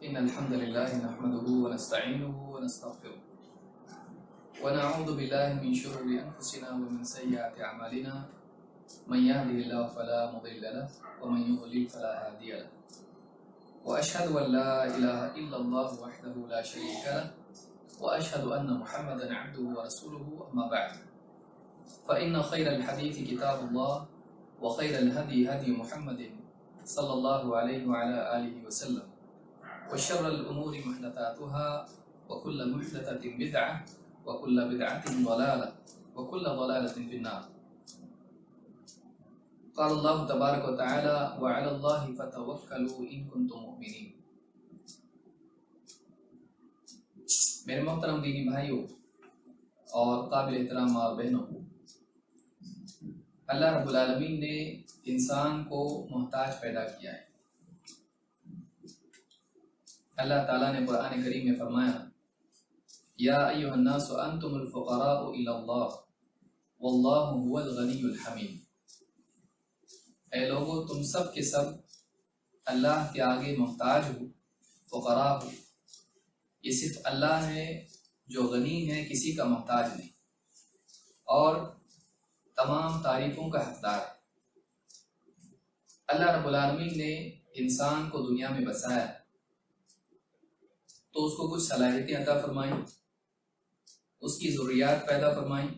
إن الحمد لله نحمده ونستعينه ونستغفره ونعوذ بالله من شرور أنفسنا ومن سيئات أعمالنا من يهده الله فلا مضل له ومن يضلل فلا هادي له وأشهد أن لا إله إلا الله وحده لا شريك له وأشهد أن محمدا عبده ورسوله أما بعد فإن خير الحديث كتاب الله وخير الهدي هدي محمد صلى الله عليه وعلى آله وسلم وشر الأمور محدثاتها وكل محدثة بدعة وكل بدعة ضلالة وكل ضلالة في النار. قال الله تبارك وتعالى وعلى الله فتوكلوا إن كنتم مؤمنين. میرے محترم دینی بھائیوں اور قابل احترام اور بہنوں، اللہ رب العالمین نے انسان کو محتاج پیدا کیا ہے۔ اللہ تعالیٰ نے قرآن کریم میں فرمایا یا ایھا الناس انتم الفقراء الی اللہ واللہ هو الغنی الحمید۔ اے لوگو، تم سب کے سب اللہ کے آگے محتاج ہو، فقراء ہو۔ یہ صرف اللہ ہے جو غنی ہے، کسی کا محتاج نہیں، اور تمام تعریفوں کا حقدار ہے۔ اللہ رب العالمین نے انسان کو دنیا میں بسایا تو اس کو کچھ صلاحیتیں عطا فرمائیں، اس کی ضروریات پیدا فرمائیں،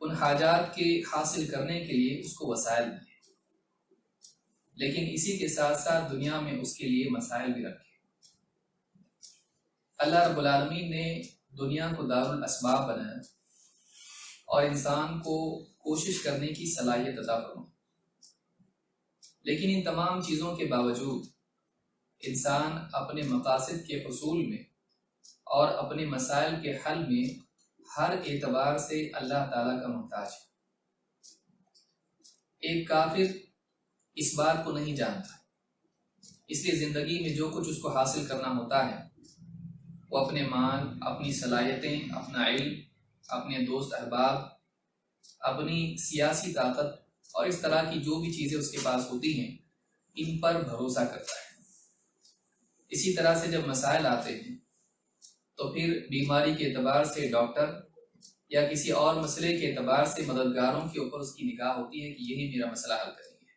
ان حاجات کے حاصل کرنے کے لیے اس کو وسائل دیں، لیکن اسی کے ساتھ ساتھ دنیا میں اس کے لیے مسائل بھی رکھے۔ اللہ رب العالمین نے دنیا کو دار الاسباب بنایا اور انسان کو کوشش کرنے کی صلاحیت عطا فرمائی، لیکن ان تمام چیزوں کے باوجود انسان اپنے مقاصد کے حصول میں اور اپنے مسائل کے حل میں ہر اعتبار سے اللہ تعالیٰ کا محتاج ہے۔ ایک کافر اس بات کو نہیں جانتا، اس لیے زندگی میں جو کچھ اس کو حاصل کرنا ہوتا ہے وہ اپنے مال، اپنی صلاحیتیں، اپنا علم، اپنے دوست احباب، اپنی سیاسی طاقت اور اس طرح کی جو بھی چیزیں اس کے پاس ہوتی ہیں ان پر بھروسہ کرتا ہے۔ اسی طرح سے جب مسائل آتے ہیں تو پھر بیماری کے اعتبار سے ڈاکٹر یا کسی اور مسئلے کے اعتبار سے مددگاروں کے اوپر اس کی نگاہ ہوتی ہے کہ یہی میرا مسئلہ حل کریں گے،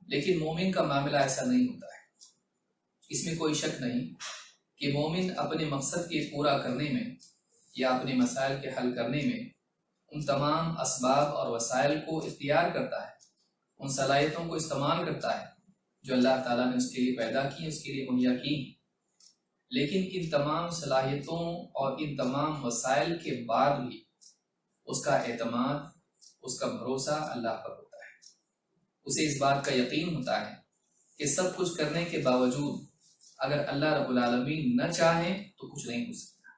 لیکن مومن کا معاملہ ایسا نہیں ہوتا ہے۔ اس میں کوئی شک نہیں کہ مومن اپنے مقصد کے پورا کرنے میں یا اپنے مسائل کے حل کرنے میں ان تمام اسباب اور وسائل کو اختیار کرتا ہے، ان صلاحیتوں کو استعمال کرتا ہے جو اللہ تعالیٰ نے اس کے لیے پیدا کی، اس کے لیے مہیا کی، لیکن ان تمام صلاحیتوں اور ان تمام وسائل کے بعد بھی اس کا اعتماد، اس کا بھروسہ اللہ پر ہوتا ہے۔ اسے اس بات کا یقین ہوتا ہے کہ سب کچھ کرنے کے باوجود اگر اللہ رب العالمین نہ چاہیں تو کچھ نہیں ہو سکتا،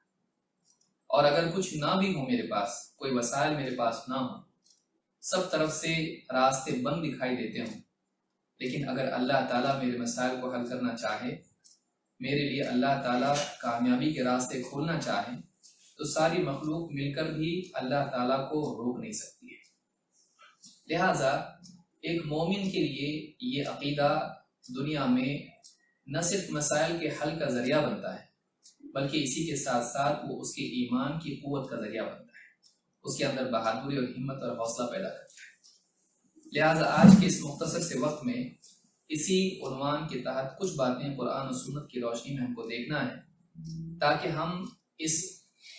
اور اگر کچھ نہ بھی ہو، میرے پاس کوئی وسائل میرے پاس نہ ہو، سب طرف سے راستے بند دکھائی دیتے ہوں، لیکن اگر اللہ تعالیٰ میرے مسائل کو حل کرنا چاہے، میرے لیے اللہ تعالیٰ کامیابی کے راستے کھولنا چاہے، تو ساری مخلوق مل کر بھی اللہ تعالیٰ کو روک نہیں سکتی ہے۔ لہٰذا ایک مومن کے لیے یہ عقیدہ دنیا میں نہ صرف مسائل کے حل کا ذریعہ بنتا ہے، بلکہ اسی کے ساتھ ساتھ وہ اس کے ایمان کی قوت کا ذریعہ بنتا ہے، اس کے اندر بہادری اور ہمت اور حوصلہ پیدا کرتا ہے۔ لہٰذا آج کے اس مختصر سے وقت میں اسی عنوان کے تحت کچھ باتیں قرآن و سنت کی روشنی میں ہم کو دیکھنا ہے، تاکہ ہم اس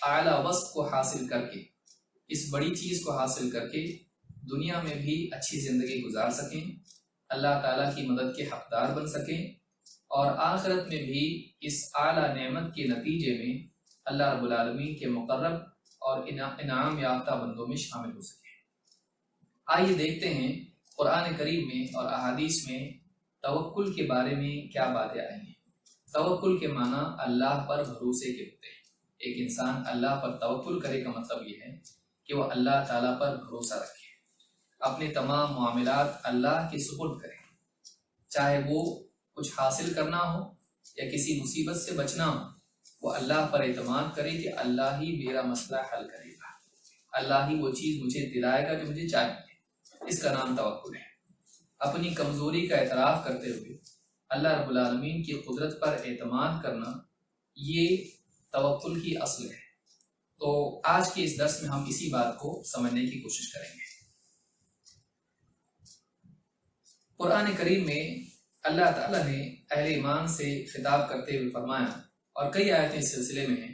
اعلیٰ وصف کو حاصل کر کے، اس بڑی چیز کو حاصل کر کے دنیا میں بھی اچھی زندگی گزار سکیں، اللہ تعالیٰ کی مدد کے حقدار بن سکیں، اور آخرت میں بھی اس اعلیٰ نعمت کے نتیجے میں اللہ رب العالمین کے مقرب اور انعام یافتہ بندوں میں شامل ہو سکیں۔ آئیے دیکھتے ہیں قرآن کریم میں اور احادیث میں توکل کے بارے میں کیا باتیں آئی ہیں۔ توکل کے معنی اللہ پر بھروسے کے ہوتے ہیں۔ ایک انسان اللہ پر توکل کرے کا مطلب یہ ہے کہ وہ اللہ تعالیٰ پر بھروسہ رکھے، اپنے تمام معاملات اللہ کے سپرد کرے، چاہے وہ کچھ حاصل کرنا ہو یا کسی مصیبت سے بچنا ہو، وہ اللہ پر اعتماد کرے کہ اللہ ہی میرا مسئلہ حل کرے گا، اللہ ہی وہ چیز مجھے دلائے گا جو مجھے چاہیے۔ اس کا نام توکل ہے۔ اپنی کمزوری کا اعتراف کرتے ہوئے اللہ رب العالمین کی قدرت پر اعتماد کرنا یہ توکل کی اصل ہے۔ تو آج کے اس درس میں ہم اسی بات کو سمجھنے کی کوشش کریں گے۔ قرآن کریم میں اللہ تعالیٰ نے اہل ایمان سے خطاب کرتے ہوئے فرمایا، اور کئی آیتیں اس سلسلے میں ہیں۔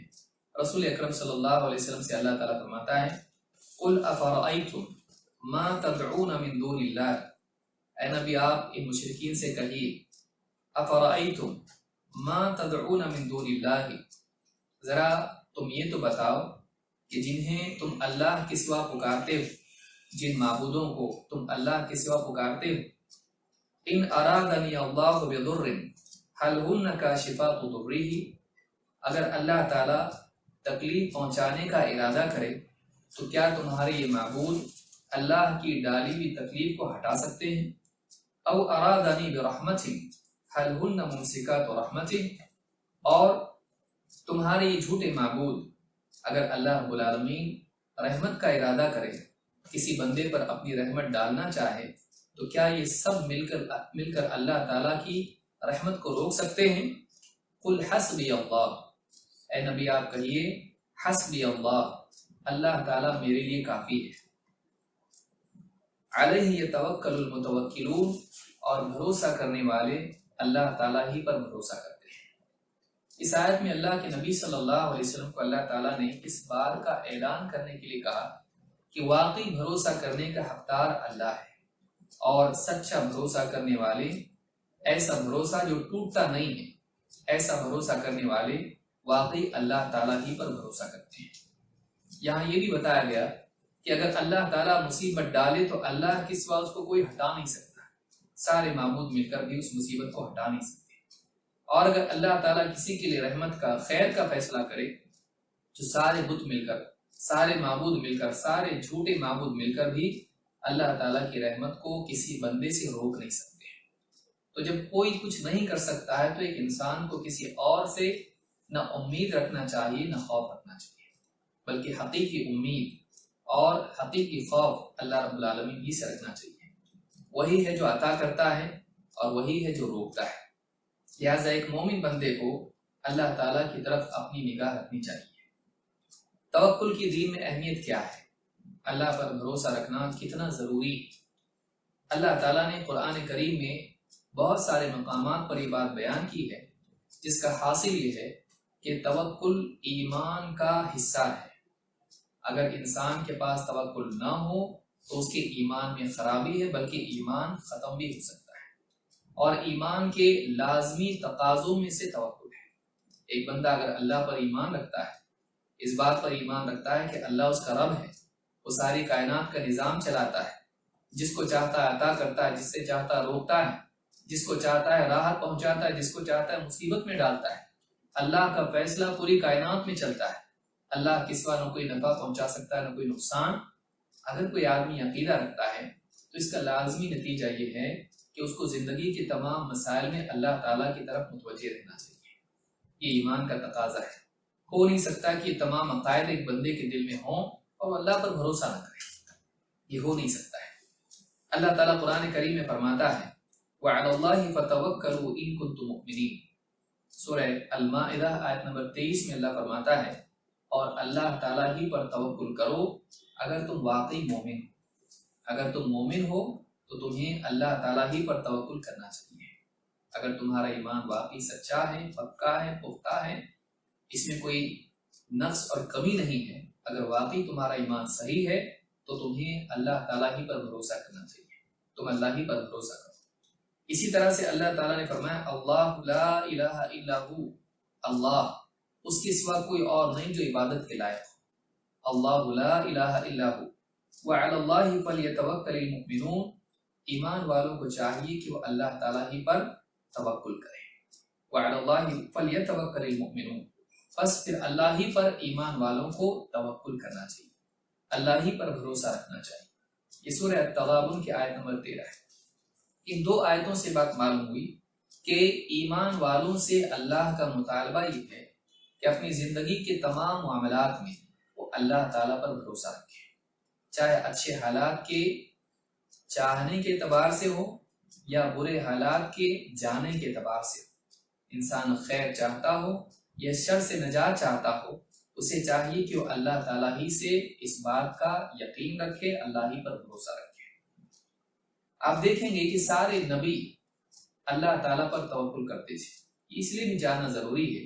رسول اکرم صلی اللہ علیہ وسلم سے اللہ تعالیٰ فرماتا ہے، قُلْ أَفَرَأَيْتُمْ مَا تَدْعُونَ مِن دُونِ اللَّهِ، اے نبی آپ ان مشرکین سے کہیے، أَفَرَأَيْتُمْ مَا تَدْعُونَ مِن دُونِ اللَّهِ، ذرا تم یہ تو بتاؤ کہ جنہیں تم اللہ کے سوا پکارتے ہو، جن معبودوں کو تم اللہ کے سوا پکارتے ہو، ان ارادنی اللہ بضر هل ہن کاشفات ضرہ، اگر اللہ تعالیٰ تکلیف پہنچانے کا ارادہ کرے تو کیا تمہارے یہ معبود اللہ کی ڈالی ہوئی تکلیف کو ہٹا سکتے ہیں؟ او ارادنی برحمت هل ہن ممسکات رحمت، اور تمہارے یہ جھوٹے معبود اگر اللہ رب العالمین رحمت کا ارادہ کرے، کسی بندے پر اپنی رحمت ڈالنا چاہے، تو کیا یہ سب مل کر اللہ تعالیٰ کی رحمت کو روک سکتے ہیں؟ قل حسبی اللہ، اے نبی آپ کہیے حسبی اللہ، اللہ تعالیٰ میرے لیے کافی ہے۔ علیہ یتوکل المتوکلون، اور بھروسہ کرنے والے اللہ تعالیٰ ہی پر بھروسہ کرتے ہیں۔ اس آیت میں اللہ کے نبی صلی اللہ علیہ وسلم کو اللہ تعالیٰ نے اس بات کا اعلان کرنے کے لیے کہا کہ واقعی بھروسہ کرنے کا حقدار اللہ ہے، اور سچا بھروسہ کرنے والے، ایسا بھروسہ جو ٹوٹتا نہیں ہے، ایسا بھروسہ کرنے والے واقعی اللہ تعالیٰ ہی پر بھروسہ کرتے ہیں۔ یہاں یہ بھی بتایا گیا کہ اگر اللہ تعالیٰ مصیبت ڈالے تو اللہ کے سوا اس کو کوئی ہٹا نہیں سکتا، سارے معبود مل کر بھی اس مصیبت کو ہٹا نہیں سکتے، اور اگر اللہ تعالیٰ کسی کے لیے رحمت کا، خیر کا فیصلہ کرے تو سارے بت مل کر، سارے معبود مل کر، سارے جھوٹے معبود مل کر بھی اللہ تعالیٰ کی رحمت کو کسی بندے سے روک نہیں سکتے۔ تو جب کوئی کچھ نہیں کر سکتا ہے تو ایک انسان کو کسی اور سے نہ امید رکھنا چاہیے نہ خوف رکھنا چاہیے، بلکہ حقیقی امید اور حقیقی خوف اللہ رب العالمین ہی سے رکھنا چاہیے۔ وہی ہے جو عطا کرتا ہے اور وہی ہے جو روکتا ہے، لہٰذا ایک مومن بندے کو اللہ تعالیٰ کی طرف اپنی نگاہ رکھنی چاہیے۔ توکل کی دین میں اہمیت کیا ہے؟ اللہ پر بھروسہ رکھنا کتنا ضروری ہے؟ اللہ تعالیٰ نے قرآن کریم میں بہت سارے مقامات پر یہ بات بیان کی ہے، جس کا حاصل یہ ہے کہ توکل ایمان کا حصہ ہے۔ اگر انسان کے پاس توکل نہ ہو تو اس کے ایمان میں خرابی ہے، بلکہ ایمان ختم بھی ہو سکتا ہے، اور ایمان کے لازمی تقاضوں میں سے توکل ہے۔ ایک بندہ اگر اللہ پر ایمان رکھتا ہے، اس بات پر ایمان رکھتا ہے کہ اللہ اس کا رب ہے، وہ ساری کائنات کا نظام چلاتا ہے، جس کو چاہتا ہے عطا کرتا ہے، جس سے چاہتا ہے روکتا ہے، جس کو چاہتا ہے راحت پہنچاتا ہے، جس کو چاہتا ہے مصیبت میں ڈالتا ہے۔ اللہ کا فیصلہ پوری کائنات میں چلتا ہے، اللہ کے سوا نہ کوئی نفع پہنچا سکتا ہے نہ کوئی نقصان۔ اگر کوئی آدمی عقیدہ رکھتا ہے تو اس کا لازمی نتیجہ یہ ہے کہ اس کو زندگی کے تمام مسائل میں اللہ تعالیٰ کی طرف متوجہ رہنا چاہیے۔ یہ ایمان کا تقاضا ہے۔ ہو نہیں سکتا کہ یہ تمام عقائد ایک بندے کے دل میں ہوں اور اللہ پر بھروسہ نہ کرے، یہ ہو نہیں سکتا ہے۔ اللہ تعالیٰ قرآن کریم میں فرماتا ہے وَعَلَى اللَّهِ فَتَوَكَّلُوا إِن كُنتُم مُؤْمِنِينَ، سورہ المائدہ آیت نمبر 23 میں اللہ فرماتا ہے اور اللہ تعالیٰ ہی پر توکل کرو اگر تم واقعی مومن ہو۔ اگر تم مومن ہو تو تمہیں اللہ تعالیٰ ہی پر توکل کرنا چاہیے۔ اگر تمہارا ایمان واقعی سچا ہے، پکا ہے، پختہ ہے، اس میں کوئی نقص اور کمی نہیں ہے، اگر واقعی تمہارا ایمان صحیح ہے تو تمہیں اللہ تعالیٰ ہی پر بھروسہ کرنا چاہیے، تم اللہ ہی پر بھروسہ کرو۔ اسی طرح سے اللہ تعالیٰ نے فرمایا اللہ لا الہ الا ہو، اللہ اس کے سوا کوئی اور نہیں جو عبادت کے لائق ہو۔ اللہ لا الہ الا ہو وعلی اللہ فلیتوکل المؤمنون، ایمان والوں کو چاہیے کہ وہ اللہ تعالیٰ ہی پر توکل کریں۔ وعلی اللہ فلیتوکل المؤمنون، بس پھر اللہ ہی پر ایمان والوں کو توکل کرنا چاہیے، اللہ ہی پر بھروسہ رکھنا چاہیے۔ یہ سورہ التغابن کی آیت نمبر 13 ہے۔ ان دو آیتوں سے بات معلوم ہوئی کہ ایمان والوں سے اللہ کا مطالبہ یہ ہے کہ اپنی زندگی کے تمام معاملات میں وہ اللہ تعالیٰ پر بھروسہ رکھیں، چاہے اچھے حالات کے چاہنے کے اعتبار سے ہو یا برے حالات کے جانے کے اعتبار سے انسان خیر چاہتا ہو یا شر سے نجات چاہتا ہو، اسے چاہیے کہ وہ اللہ تعالیٰ ہی سے اس بات کا یقین رکھے، اللہ ہی پر بھروسہ رکھے۔ آپ دیکھیں گے کہ سارے نبی اللہ تعالیٰ پر توکل کرتے تھے۔ اس لیے بھی جاننا ضروری ہے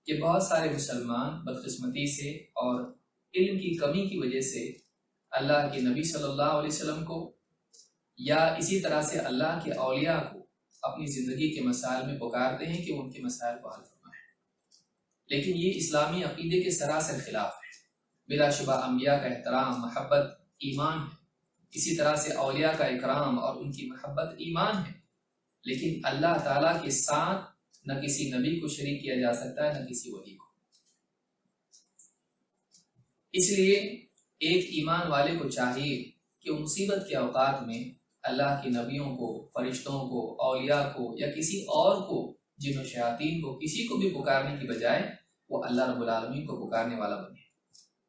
کہ بہت سارے مسلمان بدقسمتی سے اور علم کی کمی کی وجہ سے اللہ کے نبی صلی اللہ علیہ وسلم کو یا اسی طرح سے اللہ کے اولیاء کو اپنی زندگی کے مسائل میں پکارتے ہیں کہ ان کے مسائل کو حل فرمائیں، لیکن یہ اسلامی عقیدے کے سراسر خلاف ہے۔ بلا شبہ انبیاء کا احترام، محبت ایمان ہے، اسی طرح سے اولیاء کا اکرام اور ان کی محبت ایمان ہے، لیکن اللہ تعالیٰ کے ساتھ نہ کسی نبی کو شریک کیا جا سکتا ہے، نہ کسی ولی کو۔ اس لیے ایک ایمان والے کو چاہیے کہ وہ مصیبت کے اوقات میں اللہ کے نبیوں کو، فرشتوں کو، اولیاء کو یا کسی اور کو، جن و شیاطین کو، کسی کو بھی پکارنے کی بجائے وہ اللہ رب العالمین کو پکارنے والا بنے،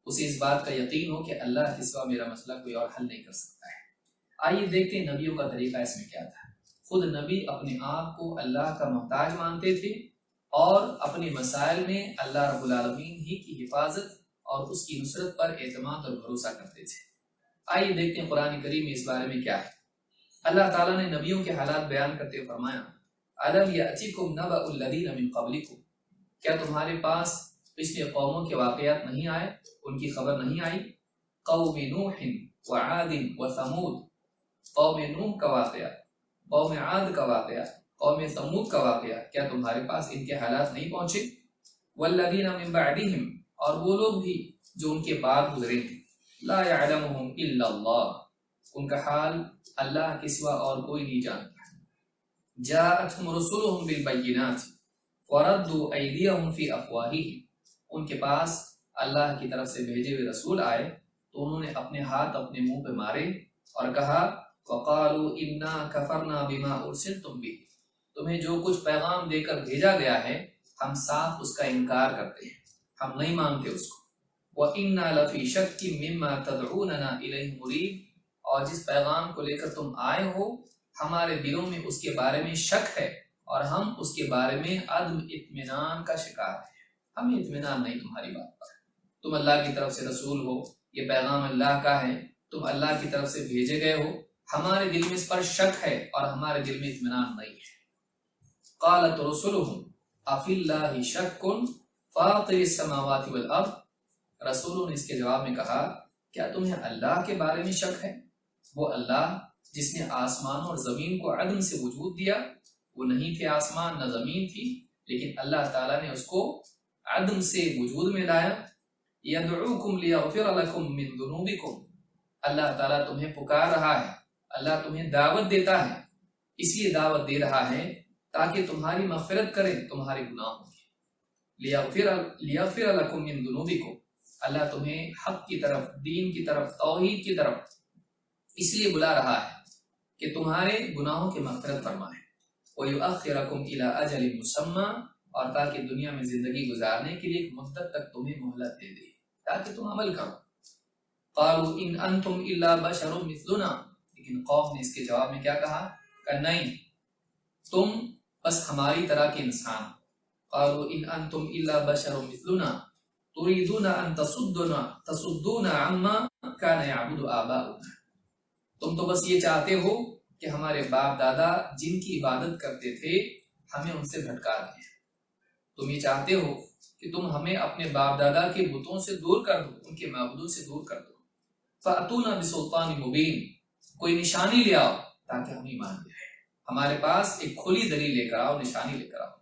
اسے اس بات کا یقین ہو کہ اللہ کے سوا میرا مسئلہ کوئی اور حل نہیں کر سکتا ہے۔ آئیے دیکھتے ہیں نبیوں کا طریقہ اس میں کیا تھا۔ خود نبی اپنے آپ کو اللہ کا محتاج مانتے تھے اور اپنے مسائل میں اللہ رب العالمین ہی کی حفاظت اور اس کی نصرت پر اعتماد اور بھروسہ کرتے تھے۔ آئیے دیکھتے ہیں قرآن کریم میں اس بارے میں کیا ہے۔ اللہ تعالیٰ نے نبیوں کے حالات بیان کرتے ہوئے فرمایا، أَلَمْ يَأْتِكُمْ نَبَأُ الَّذِينَ مِنْ قَبْلِكُمْ، کیا تمہارے پاس پچھلے قوموں کے واقعات نہیں آئے، ان کی خبر نہیں آئی؟ قوم نوح وعاد وثمود، قوم نوح کا واقعہ، قوم عاد کا واقعہ، قوم ثمود کا واقعہ، کیا تمہارے پاس ان کے حالات نہیں پہنچے؟ والذین من بعدہم، اور وہ لوگ بھی جو ان کے بعد گزرے ہیں، لا یعلمہم الا اللہ، ان کا حال اللہ کے سوا اور کوئی نہیں جانتا۔ جاءتہم رسولہم بالبینات فردوا ایدیہم فی افواہہم، ان کے پاس اللہ کی طرف سے بھیجے ہوئے رسول آئے تو انہوں نے اپنے ہاتھ اپنے منہ پہ مارے اور کہا، وقالوا انا کفرنا بما ارسلتم به، تمہیں جو کچھ پیغام دے کر بھیجا گیا ہے ہم صاف اس کا انکار کرتے ہیں، ہم نہیں مانتے اس کو۔ وَإِنَّا لَفِي شَكٍّ مِّمَّا تَدْعُونَنَا إِلَيْهِ مُرِيبٍ، اور جس پیغام کو لے کر تم آئے ہو ہمارے دلوں میں اس کے بارے میں شک ہے اور ہم اس کے بارے میں عدم اطمینان کا شکار ہیں، ہمیں اطمینان نہیں تمہاری بات پر۔ تم اللہ کی طرف سے رسول ہو، یہ پیغام اللہ کا ہے، تم اللہ کی طرف سے بھیجے گئے ہو، ہمارے دل میں اس پر شک ہے اور ہمارے دل میں اطمینان نہیں ہے۔ قالت رسلهم افی اللہ شک فاطر السماوات والارض، رسولوں نے اس کے جواب میں کہا، کیا تمہیں اللہ کے بارے میں شک ہے؟ وہ اللہ جس نے آسمان اور زمین کو عدم سے وجود دیا، وہ نہیں تھے آسمان نہ زمین تھی، لیکن اللہ تعالیٰ نے اس کو عدم سے وجود میں لایا۔ یدعوکم لیغفر لکم من ذنوبکم، اللہ تعالیٰ تمہیں پکار رہا ہے، اللہ تمہیں دعوت دیتا ہے، اس لیے دعوت دے رہا ہے تاکہ تمہاری مغفرت کرے تمہارے گناہوں کی۔ لیغفر لکم من ذنوبکم، اللہ تمہیں حق کی طرف، دین کی طرف، توحید کی طرف اس لیے بلا رہا ہے کہ تمہارے گناہوں کی مغفرت فرمائے۔ وَيُؤَخِّرَكُمْ إِلَىٰ أَجَلٍ مُّسَمًّى، اور تاکہ دنیا میں زندگی گزارنے کے لیے ایک مدت تک تمہیں مہلت دے دے تاکہ تم عمل کرو۔ قَالُوا إِنْ أَنْتُمْ إِلَّا بَشَرٌ مِثْلُنَا، لیکن قوم نے اس کے جواب میں کیا کہا؟ کہ نہیں، تم بس ہماری طرح کے انسان۔ قَالُوا إِنْ أَنْتُمْ إِلَّا بَشَرٌ مِثْلُنَا تُرِيدُونَ أَن تَصُدُّونَ عَمَّا كَانَ يَعْبُدُ آبَاؤُنَا، تم تو بس یہ چاہتے ہو کہ ہمارے باپ دادا جن کی عبادت کرتے تھے ہمیں ان سے بھٹکا دیں، تم یہ چاہتے ہو کہ تم ہمیں اپنے باپ دادا کے بتوں سے دور کر دو، ان کے معبودوں سے دور کر دو۔ فَأْتُونَا بِسُلْطَانٍ مُبِينٍ، کوئی نشانی لے آؤ تاکہ ہم ایمان لے آئیں، ہمارے پاس ایک کھلی دلیل لے کر آؤ، نشانی لے کر آؤ۔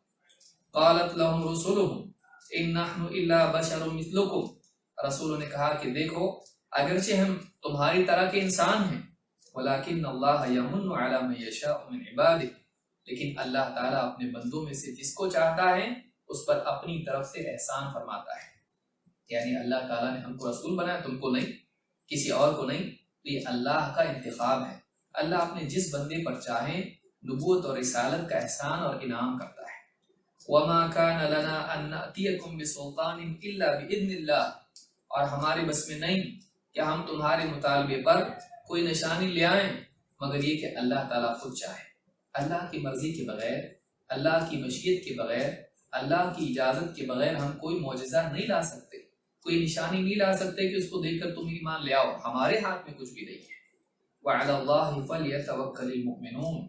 قالت لهم رسلهم ان نحن الا بشر مثلكم، رسولوں نے کہا کہ دیکھو اگرچہ ہم تمہاری طرح کے انسان ہیں، ولكن اللہ یمن علی من یشاء من عباده، لیکن اللہ تعالیٰ اپنے بندوں میں سے جس کو چاہتا ہے اس پر اپنی طرف سے احسان فرماتا ہے۔ یعنی اللہ تعالیٰ نے ہم کو رسول بنایا، تم کو نہیں، کسی اور کو نہیں، تو یہ اللہ کا انتخاب ہے۔ اللہ اپنے جس بندے پر چاہے نبوت اور رسالت کا احسان اور انعام کرتا ہے۔ وَمَا كَانَ لَنَا أَن نَأْتِيَكُمْ بِسُلْطَانٍ إِلَّا بِإِذْنِ اللَّهِ، اور ہمارے بس میں نہیں کہ ہم تمہارے مطالبے پر کوئی نشانی لے آئیں مگر یہ کہ اللہ تعالیٰ خود چاہے۔ اللہ کی مرضی کے بغیر، اللہ کی مشیت کے بغیر، اللہ کی اجازت کے بغیر ہم کوئی معجزہ نہیں لا سکتے، کوئی نشانی نہیں لا سکتے کہ اس کو دیکھ کر تم ایمان لے آؤ، ہمارے ہاتھ میں کچھ بھی نہیں ہے۔ وَعَلَى اللَّهِ فَلْيَتَوَكَّلِ الْمُؤْمِنُونَ،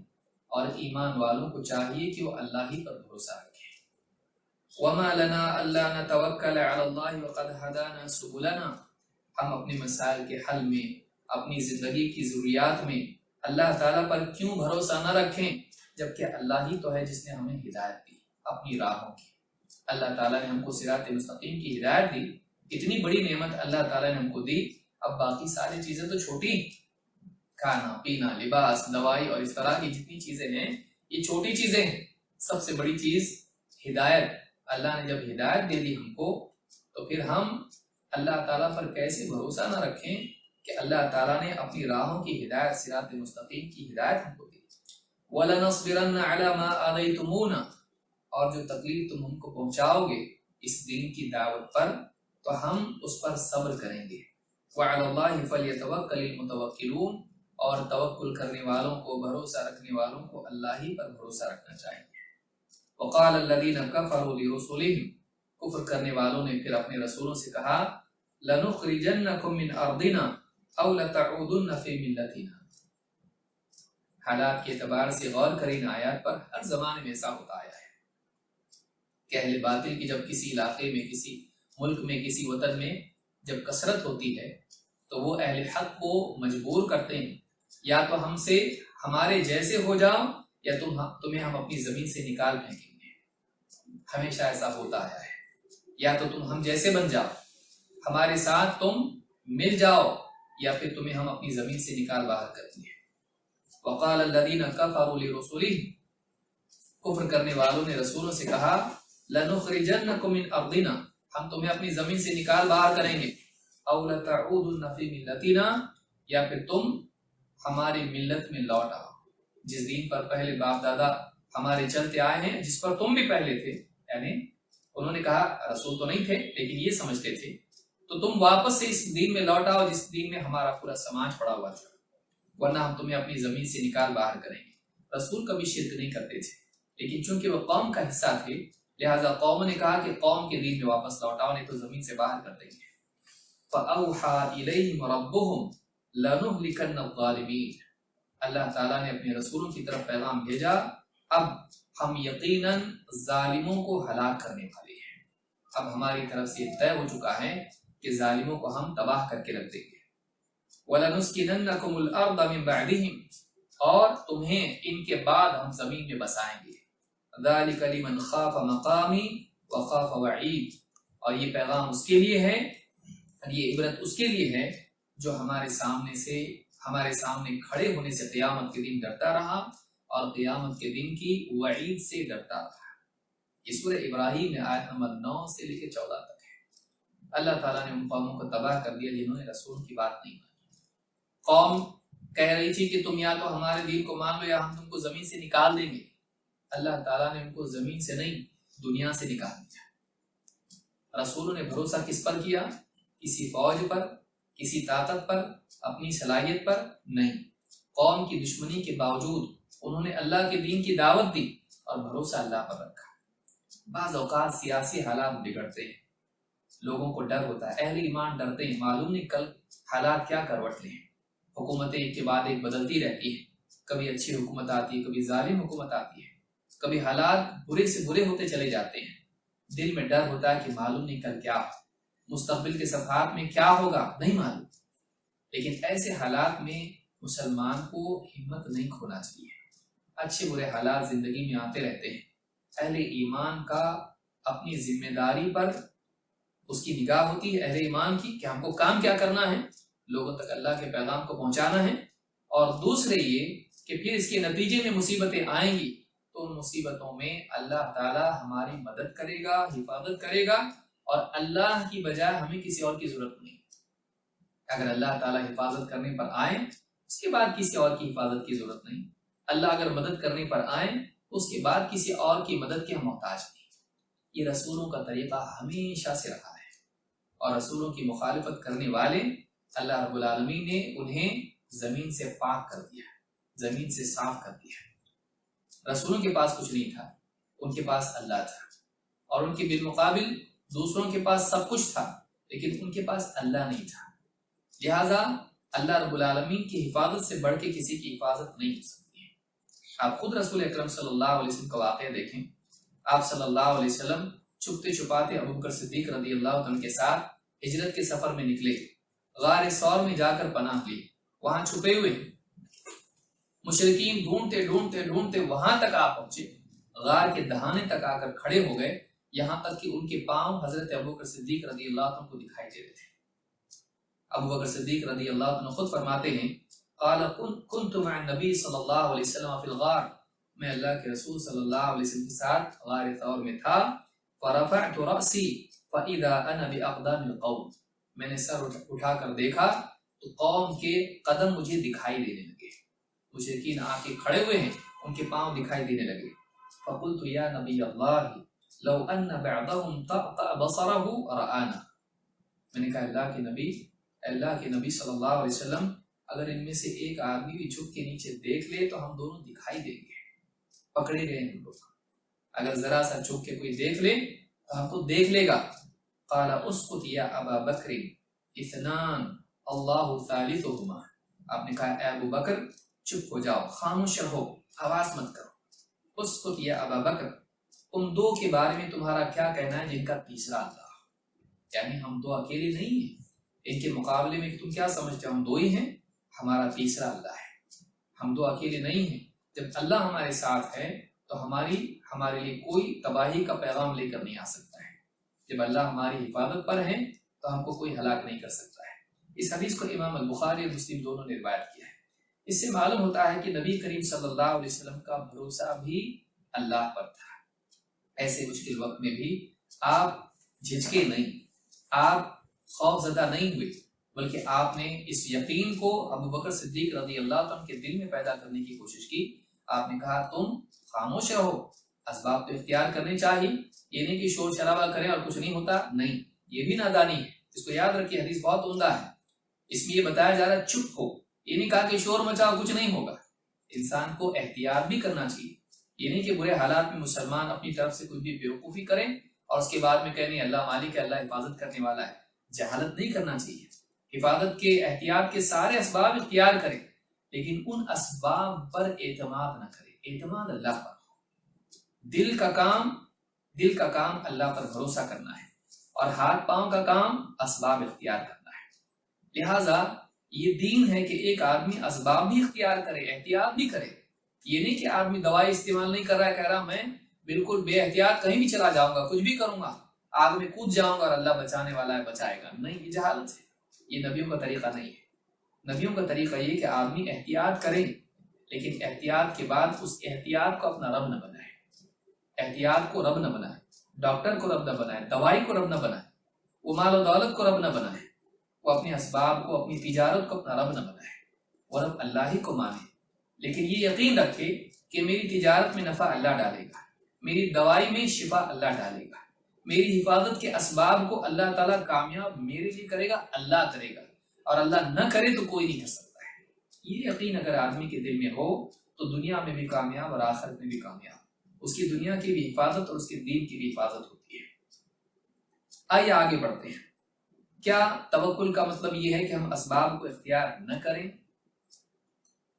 اور ایمان والوں کو چاہیے کہ وہ اللہ ہی پر بھروسہ رکھیں۔ وَمَا لَنَا أَلَّا نَتَوَكَّلَ عَلَى اللَّهِ وَقَدْ هَدَانَا سُبُلَنَا، ہم اپنے مسائل کے حل میں، اپنی زندگی کی ضروریات میں اللہ تعالیٰ پر کیوں بھروسہ نہ رکھیں، جبکہ اللہ ہی تو ہے جس نے ہمیں ہدایت دی اپنی راہوں کی۔ اللہ تعالیٰ نے ہم کو صراط مستقیم کی ہدایت دی، اتنی بڑی نعمت اللہ تعالیٰ نے ہم کو دی۔ اب باقی ساری چیزیں تو چھوٹی ہیں، کھانا پینا، لباس، دوائی اور اس طرح کی جتنی چیزیں ہیں یہ چھوٹی چیزیں ہیں۔ سب سے بڑی چیز ہدایت، اللہ نے جب ہدایت دے دی ہم کو، تو پھر ہم اللہ تعالیٰ پر کیسے بھروسہ نہ رکھیں کہ اللہ تعالیٰ نے اپنی راہوں کی ہدایت، صراط مستقیم کی ہدایت ہم کو دی۔ وَلَنَصْبِرَنَّ عَلَى مَا آذَيْتُمُونَا، اور جو تکلیف تم ہم کو پہنچاؤ گے اس دین کی دعوت پر، تو ہم اس پر صبر کریں گے۔ وَعَلَى اللَّهِ فَلْيَتَوَكَّلِ الْمُتَوَكِّلُونَ، اور توکل کرنے والوں کو، بھروسہ رکھنے والوں کو اللہ ہی پر بھروسہ رکھنا چاہیے۔ وَقَالَ الَّذِينَ كَفَرُوا لِرُسُلِهِمْ، کفر کرنے والوں نے پھر اپنے رسولوں سے کہا، لَنُخْرِجَنَّكُمْ مِنْ أَرْضِنَا أَوْ لَتَعُودُنَّ فِي مِلَّتِنَا۔ حالات کے اعتبار سے غور کریں آیات پر، ہر زمانے میں ایسا ہوتا آیا ہے کہ اہل باطل کی جب کسی علاقے میں، کسی ملک میں، کسی وطن میں جب کثرت ہوتی ہے تو وہ اہل حق کو مجبور کرتے ہیں، یا تو ہم سے ہمارے جیسے ہو جاؤ یا تمہیں ہم اپنی زمین سے نکال پھینکیں گے۔ ہمیشہ ایسا ہوتا آیا ہے، یا تو تم ہم جیسے بن جاؤ، ہمارے ساتھ تم مل جاؤ، یا پھر تمہیں ہم اپنی زمین سے نکال باہر کر دیں۔ وقال الذین کفروا لرسلہم، کفر کرنے والوں نے رسولوں سے کہا، لنخرجنکم من ارضنا، ہم تمہیں اپنی زمین سے نکال باہر کریں گے، او لتعودن فی ملتنا، یا پھر تم ہماری ملت میں لوٹ آؤ، جس دین پر پہلے باپ دادا ہمارے چلتے آئے ہیں، جس پر تم بھی پہلے تھے۔ یعنی انہوں نے کہا، رسول تو نہیں تھے لیکن یہ سمجھتے تھے، تو تم واپس سے اس دین میں لوٹ آؤ جس دین میں ہمارا پورا سماج پڑا ہوا تھا، ورنہ ہم تمہیں اپنی زمین سے نکال باہر کریں گے۔ رسول کبھی شرک نہیں کرتے تھے، لیکن چونکہ وہ قوم کا حصہ تھے، لہذا قوم نے کہا کہ قوم کے دین میں واپس لوٹ آؤ، نہیں تو زمین سے باہر کر دیں گے۔ فَأَوْحَى إِلَيْهِمْ رَبُّهُمْ لَنُهْلِكَنَّ الظَّالِمِينَ، اللہ تعالیٰ نے اپنے رسولوں کی طرف پیغام بھیجا، اب ہم یقیناً ظالموں کو ہلاک کرنے والے ہیں، اب ہماری طرف سے طے ہو چکا ہے کہ ظالموں کو ہم تباہ کر کے رکھ دیں گے۔ وَلَنُسْكِنَنَّكُمُ الْأَرْضَ مِنْ بَعْدِهِمْ، اور تمہیں ان کے بعد ہم زمین میں بسائیں گے۔ ذَلِكَ لِمَنْ خَافَ مَقَامِي وَخَافَ وَعِيدِ، اور یہ پیغام اس کے لیے ہے، یہ عبرت اس کے لیے ہے جو ہمارے سامنے کھڑے ہونے سے قیامت کے دن ڈرتا رہا اور قیامت کے دن کی وعید سے ڈرتا رہا۔ یہ سورہ ابراہیم میں آیت نمبر 9 سے لے کے 14 تک ہے۔ اللہ تعالیٰ نے ان قوموں کو تباہ کر دیا جنہوں نے رسول کی بات نہیں مانی۔ قوم کہہ رہی تھی کہ تم یا تو ہمارے دین کو مان لو یا ہم تم کو زمین سے نکال دیں گے۔ اللہ تعالیٰ نے ان کو زمین سے نہیں، دنیا سے نکال دیا۔ رسولوں نے بھروسہ کس پر کیا؟ کسی فوج پر، کسی طاقت پر، اپنی صلاحیت پر نہیں۔ قوم کی دشمنی کے باوجود انہوں نے اللہ کے دین کی دعوت دی اور بھروسہ اللہ پر رکھا۔ بعض اوقات سیاسی حالات بگڑتے ہیں، لوگوں کو ڈر ہوتا ہے، اہل ایمان ڈرتے ہیں، معلوم نہیں کل حالات کیا کروٹ لیں۔ حکومتیں ایک کے بعد ایک بدلتی رہتی ہیں، کبھی اچھی حکومت آتی ہے، کبھی ظالم حکومت آتی ہے، کبھی حالات برے سے برے ہوتے چلے جاتے ہیں۔ دل میں ڈر ہوتا ہے کہ معلوم نہیں کل کیا ہو، مستقبل کے صفحات میں کیا ہوگا نہیں معلوم۔ لیکن ایسے حالات میں مسلمان کو ہمت نہیں کھونا چاہیے۔ اچھے برے حالات زندگی میں آتے رہتے ہیں، اہل ایمان کا اپنی ذمہ داری پر اس کی نگاہ ہوتی ہے، اہل ایمان کی، کہ ہم کو کام کیا کرنا ہے، لوگوں تک اللہ کے پیغام کو پہنچانا ہے، اور دوسرے یہ کہ پھر اس کے نتیجے میں مصیبتیں آئیں گی تو ان مصیبتوں میں اللہ تعالی ہماری مدد کرے گا، حفاظت کرے گا، اور اللہ کی بجائے ہمیں کسی اور کی ضرورت نہیں۔ اگر اللہ تعالی حفاظت کرنے پر آئیں اس کے بعد کسی اور کی حفاظت کی ضرورت نہیں، اللہ اگر مدد کرنے پر آئیں اس کے بعد کسی اور کی مدد کے ہم محتاج نہیں۔ یہ رسولوں کا طریقہ ہمیشہ سے رہا ہے، اور رسولوں کی مخالفت کرنے والے اللہ رب العالمین نے انہیں زمین سے پاک کر دیا، زمین سے صاف کر دیا۔ رسولوں کے پاس کچھ نہیں تھا، ان کے پاس اللہ تھا، اور ان کے بالمقابل دوسروں کے پاس سب کچھ تھا لیکن ان کے پاس اللہ نہیں تھا۔ لہٰذا اللہ رب العالمین کی حفاظت سے بڑھ کے کسی کی حفاظت نہیں ہو سکتی ہے۔ آپ خود رسول اکرم صلی اللہ علیہ وسلم کا واقعہ دیکھیں۔ آپ صلی اللہ علیہ وسلم چھپتے چھپاتے ابوبکر صدیق رضی اللہ عنہ کے ساتھ ہجرت کے سفر میں نکلے، غار ثور میں جا کر پناہ لی، وہاں چھپے ہوئے مشرکین ڈھونڈتے ڈھونڈتے ڈھونڈتے وہاں تک آ پہنچے، غار کے دہانے تک آ کر کھڑے ہو گئے، یہاں تک کہ ان کے پاؤں حضرت ابوبکر صدیق رضی اللہ عنہ کو دکھائی دے رہے تھے۔ ابوبکر صدیق رضی اللہ عنہ خود فرماتے ہیں، قال كنت مع النبي صلی اللہ علیہ وسلم فی الغار، میں اللہ کے رسول صلی اللہ علیہ وسلم کے ساتھ غار ثور میں تھا، فرفعت رأسی فاذا انا باقدام القوم، میں نے سر اٹھا کر دیکھا تو قوم کے قدم مجھے دکھائی دینے لگے، مشرکین آ کے کھڑے ہوئے ہیں، ان کے پاؤں دکھائی دینے لگے۔ فقلت یا نبی اللہ لو ان بعضهم طأطأ بصره رآنا، میں نے کہا اللہ کے نبی صلی اللہ علیہ وسلم، اگر ان میں سے ایک آدمی بھی جھک کے نیچے دیکھ لے تو ہم دونوں دکھائی دیں گے، پکڑے گئے ہم لوگ، اگر ذرا سا جھک کے کوئی دیکھ لے تو ہم کو دیکھ لے گا۔ قال اسقط یا ابا بکر اثنان اللہ ثالثہما، آپ نے کہا اے ابو بکر چپ ہو جاؤ، خاموش رہو، آواز مت کرو۔ اسقط یا ابا بکر، ان دو کے بارے میں تمہارا کیا کہنا ہے جن کا تیسرا اللہ، یعنی ہم دو اکیلے نہیں ہیں، ان کے مقابلے میں تم کیا سمجھتے ہو، ہم دو ہی ہیں، ہمارا تیسرا اللہ ہے، ہم دو اکیلے نہیں ہیں۔ جب اللہ ہمارے ساتھ ہے تو ہمارے لیے کوئی تباہی کا پیغام لے کر نہیں آ سکتا ہے، جب اللہ ہماری حفاظت پر ہے تو ہم کو کوئی ہلاک نہیں کر سکتا ہے۔ اس حدیث کو امام البخاری اور مسلم دونوں نے روایت کیا ہے۔ اس سے معلوم ہوتا ہے کہ نبی کریم صلی اللہ علیہ وسلم کا بھروسہ بھی اللہ پر تھا، ایسے مشکل وقت میں بھی آپ جھجکے نہیں، آپ خوف زدہ نہیں ہوئے، بلکہ آپ نے اس یقین کو ابوبکر صدیق رضی اللہ عنہ کے دل میں پیدا کرنے کی کوشش کی۔ آپ نے کہا تم خاموش رہو، اسباب تو اختیار کرنے چاہیے، یہ نہیں کہ شور شرابہ کریں اور کچھ نہیں ہوتا، نہیں، یہ بھی نادانی ہے، اس کو یاد رکھیے، حدیث بہت عمدہ ہے، اس میں یہ بتایا جا رہا ہے چپ ہو، یہ نہیں کہا کہ شور مچاؤ کچھ نہیں ہوگا، انسان کو احتیاط بھی کرنا چاہیے، یہ نہیں کہ برے حالات میں مسلمان اپنی طرف سے کچھ بھی بیوقوفی کریں اور اس کے بعد میں کہنے اللہ مالک ہے، اللہ حفاظت کرنے والا ہے، جہالت نہیں کرنا چاہیے، حفاظت کے احتیاط کے سارے اسباب اختیار کریں، لیکن ان اسباب پر اعتماد نہ کریں، اعتماد اللہ پر ہو، دل کا کام اللہ پر بھروسہ کرنا ہے، اور ہاتھ پاؤں کا کام اسباب اختیار کرنا ہے۔ لہٰذا یہ دین ہے کہ ایک آدمی اسباب بھی اختیار کرے، احتیاط بھی کرے، یہ نہیں کہ آدمی دوائی استعمال نہیں کر رہا ہے، کہہ رہا میں بالکل بے احتیاط کہیں بھی چلا جاؤں گا، کچھ بھی کروں گا، آگ میں کود جاؤں گا اور اللہ بچانے والا ہے، بچائے گا، نہیں، یہ جہالت ہے، یہ نبیوں کا طریقہ نہیں ہے۔ نبیوں کا طریقہ یہ کہ آدمی احتیاط کرے، لیکن احتیاط کے بعد اس احتیاط کو اپنا رب نہ بنائے، احتیاط کو رب نہ بنائے، ڈاکٹر کو رب نہ بنائے، دوائی کو رب نہ بنائے، وہ مال و دولت کو رب نہ بنائے، وہ اپنے اسباب کو، اپنی تجارت کو اپنا رب نہ بنائے، وہ رب اللہ ہی کو مانے، لیکن یہ یقین رکھے کہ میری تجارت میں نفع اللہ ڈالے گا، میری دوائی میں شفا اللہ ڈالے گا، میری حفاظت کے اسباب کو اللہ تعالیٰ کامیاب میرے لیے کرے گا، اللہ کرے گا، اور اللہ نہ کرے تو کوئی نہیں کر سکتا ہے۔ یہ یقین اگر آدمی کے دل میں ہو تو دنیا میں بھی کامیاب اور آخرت میں بھی کامیاب، اس کی دنیا کی بھی حفاظت اور اس کے دین کی بھی حفاظت ہوتی ہے۔ آئیے آگے بڑھتے ہیں۔ کیا توکل کا مطلب یہ ہے کہ ہم اسباب کو اختیار نہ کریں؟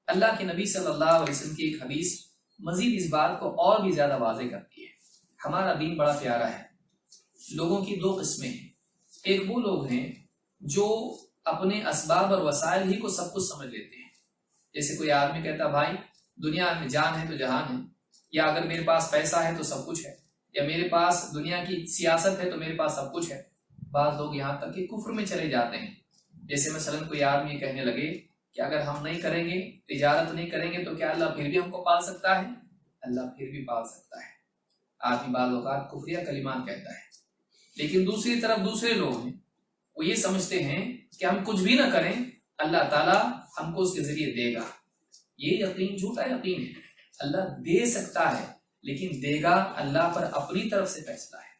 اللہ کے نبی صلی اللہ علیہ وسلم کی ایک حدیث مزید اس بات کو اور بھی زیادہ واضح کرتی ہے۔ ہمارا دین بڑا پیارا ہے۔ لوگوں کی دو قسمیں ہیں، ایک وہ لوگ ہیں جو اپنے اسباب اور وسائل ہی کو سب کچھ سمجھ لیتے ہیں، جیسے کوئی آدمی کہتا بھائی دنیا میں جان ہے تو جہان ہے، یا اگر میرے پاس پیسہ ہے تو سب کچھ ہے، یا میرے پاس دنیا کی سیاست ہے تو میرے پاس سب کچھ ہے۔ بعض لوگ یہاں تک کہ کفر میں چلے جاتے ہیں، جیسے مثلا کوئی آدمی کہنے لگے کہ اگر ہم نہیں کریں گے، تجارت نہیں کریں گے تو کیا اللہ پھر بھی ہم کو پال سکتا ہے؟ اللہ پھر بھی پال سکتا ہے۔ آدمی بعض اوقات کفریہ کلمات کہتا ہے، لیکن دوسری طرف دوسرے لوگ ہیں، وہ یہ سمجھتے ہیں کہ ہم کچھ بھی نہ کریں اللہ تعالیٰ ہم کو اس کے ذریعے دے گا۔ یہ یقین جھوٹا یقین ہے۔ اللہ دے سکتا ہے، لیکن دے گا اللہ پر اپنی طرف سے فیصلہ ہے۔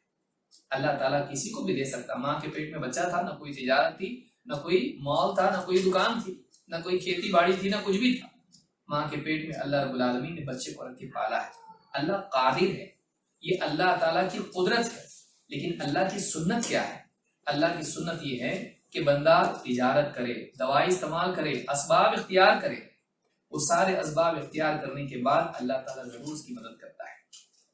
اللہ تعالیٰ کسی کو بھی دے سکتا، ماں کے پیٹ میں بچہ تھا، نہ کوئی تجارت تھی، نہ کوئی مال تھا، نہ کوئی دکان تھی، نہ کوئی کھیتی باڑی تھی، نہ کچھ بھی تھا، ماں کے پیٹ میں اللہ رب العالمین نے بچے کو رکھ کے پالا ہے۔ اللہ قادر ہے، یہ اللہ تعالیٰ کی قدرت ہے، لیکن اللہ کی سنت کیا ہے؟ اللہ کی سنت یہ ہے کہ بندہ تجارت کرے، دوائی استعمال کرے، اسباب اختیار کرے، وہ سارے اسباب اختیار کرنے کے بعد اللہ تعالیٰ ضرور اس کی مدد کرتا ہے۔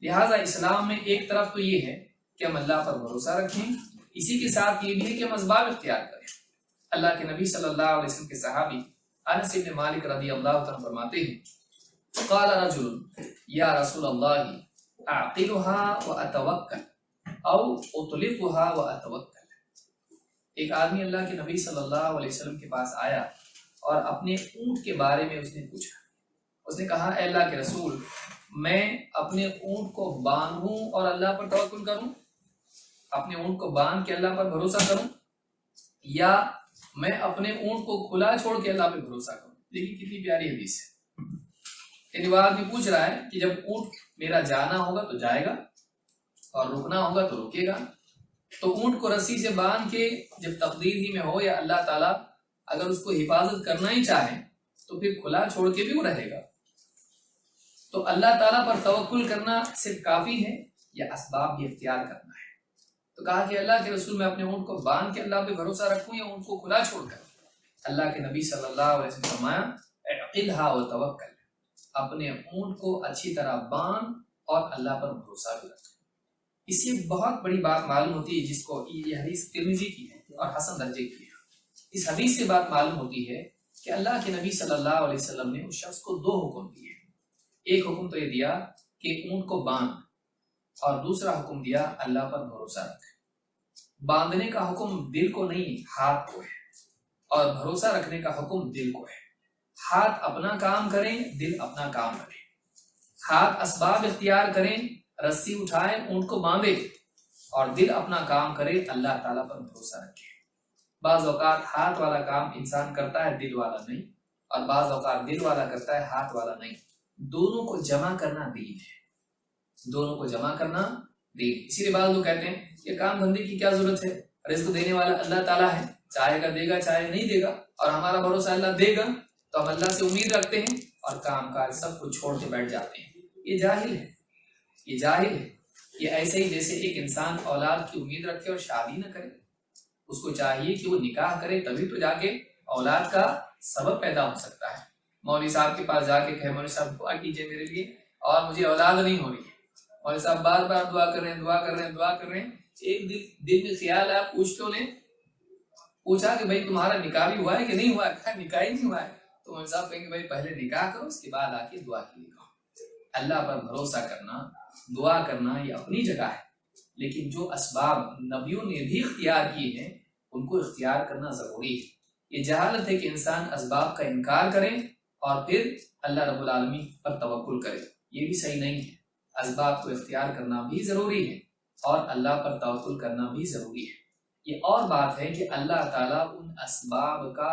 لہٰذا اسلام میں ایک طرف تو یہ ہے کہ ہم اللہ پر بھروسہ رکھیں، اسی کے ساتھ یہ بھی ہے کہ ہم اسباب اختیار کریں۔ اللہ کے نبی صلی اللہ علیہ وسلم کے صحابی انس بن مالک رضی اللہ عنہ فرماتے ہیں قال رجل یا رسول اللہ اعقلها واتوکل او اطلقها واتوکل۔ ایک آدمی اللہ کے نبی صلی اللہ علیہ وسلم کے پاس آیا اور اپنے اونٹ کے بارے میں اس نے پوچھا۔ اس نے کہا اے اللہ کے رسول، میں اپنے اونٹ کو باندھوں اور اللہ پر توکل کروں، اپنے اونٹ کو باندھ کے اللہ پر بھروسہ کروں، یا میں اپنے اونٹ کو کھلا چھوڑ کے اللہ پہ بھروسہ کروں؟ دیکھیے کتنی پیاری حدیث ہے۔ یعنی وہ آدمی پوچھ رہا ہے کہ جب اونٹ میرا جانا ہوگا تو جائے گا اور رکنا ہوگا تو رکے گا، تو اونٹ کو رسی سے باندھ کے جب تقدیر ہی میں ہو یا اللہ تعالیٰ اگر اس کو حفاظت کرنا ہی چاہے تو پھر کھلا چھوڑ کے بھی وہ رہے گا۔ تو اللہ تعالیٰ پر توکل کرنا صرف کافی ہے یا اسباب بھی اختیار کرنا ہے؟ تو کہا کہ اللہ کے رسول، میں اپنے اونٹ کو باندھ کے اللہ پہ بھروسہ رکھوں یا اونٹ کو کھلا چھوڑ کر؟ اللہ کے نبی صلی اللہ علیہ وسلم نے فرمایا اعقلها وتوکل، اپنے اونٹ کو اچھی طرح باندھ اور اللہ پر بھروسہ بھی رکھ۔ اس سے بہت بڑی بات معلوم ہوتی ہے، جس کو یہ حدیث ترمذی کی ہے اور حسن درجے کی ہے۔ اس حدیث سے بات معلوم ہوتی ہے کہ اللہ کے نبی صلی اللہ علیہ وسلم نے اس شخص کو دو حکم دیے۔ ایک حکم تو یہ دیا کہ اونٹ کو باندھ، اور دوسرا حکم دیا اللہ پر بھروسہ رکھ۔ باندھنے کا حکم دل کو نہیں، ہاتھ کو ہے، اور بھروسہ رکھنے کا حکم دل کو ہے۔ ہاتھ اپنا کام کریں، دل اپنا کام کرے۔ ہاتھ اسباب اختیار کریں، رسی اٹھائیں، اونٹ کو باندھے، اور دل اپنا کام کرے، اللہ تعالیٰ پر بھروسہ رکھے۔ بعض اوقات ہاتھ والا کام انسان کرتا ہے، دل والا نہیں، اور بعض اوقات دل والا کرتا ہے، ہاتھ والا نہیں۔ دونوں کو جمع کرنا دین ہے، دونوں کو جمع کرنا دین۔ اسی لیے بعض لوگ کہتے ہیں کہ کام دھندے کی کیا ضرورت ہے، رزق دینے والا اللہ تعالیٰ ہے، چاہے گا دے گا، چاہے نہیں دے گا، اور ہمارا بھروسہ اللہ دے گا، تو ہم اللہ سے امید رکھتے ہیں اور کام کاج سب کچھ چھوڑ کے بیٹھ جاتے ہیں۔ یہ جاہل ہے، یہ جاہل ہے۔ یہ ایسے ہی جیسے ایک انسان اولاد کی امید رکھے اور شادی نہ کرے۔ اس کو چاہیے کہ وہ نکاح کرے، تبھی تو جا کے اولاد کا سبب پیدا ہو سکتا ہے۔ مولوی صاحب کے پاس جا کے کہے مولوی صاحب دعا کیجئے میرے لیے، اور مجھے اولاد نہیں ہو رہی ہے۔ مولوی صاحب بار بار دعا کر رہے ہیں، دعا کر رہے ہیں، دعا کر رہے ہیں۔ ایک دل میں خیال آیا، پوچھا کہ بھائی تمہارا نکاح بھی ہوا ہے کہ نہیں ہوا ہے؟ کہا نکاح ہی نہیں ہوا ہے۔ تو مولوی صاحب کہیں گے بھائی پہلے نکاح کرو، اس کے بعد آ کے دعا کے لیے کہو۔ اللہ پر بھروسہ کرنا، دعا کرنا، یہ اپنی جگہ ہے، لیکن جو اسباب نبیوں نے بھی اختیار کیے ہیں ان کو اختیار کرنا ضروری ہے۔ یہ جہالت ہے کہ انسان اسباب کا انکار کرے اور پھر اللہ رب العالمین پر توکل کرے، یہ بھی صحیح نہیں ہے۔ اسباب کو اختیار کرنا بھی ضروری ہے اور اللہ پر توکل کرنا بھی ضروری ہے۔ یہ اور بات ہے کہ اللہ تعالیٰ ان اسباب کا،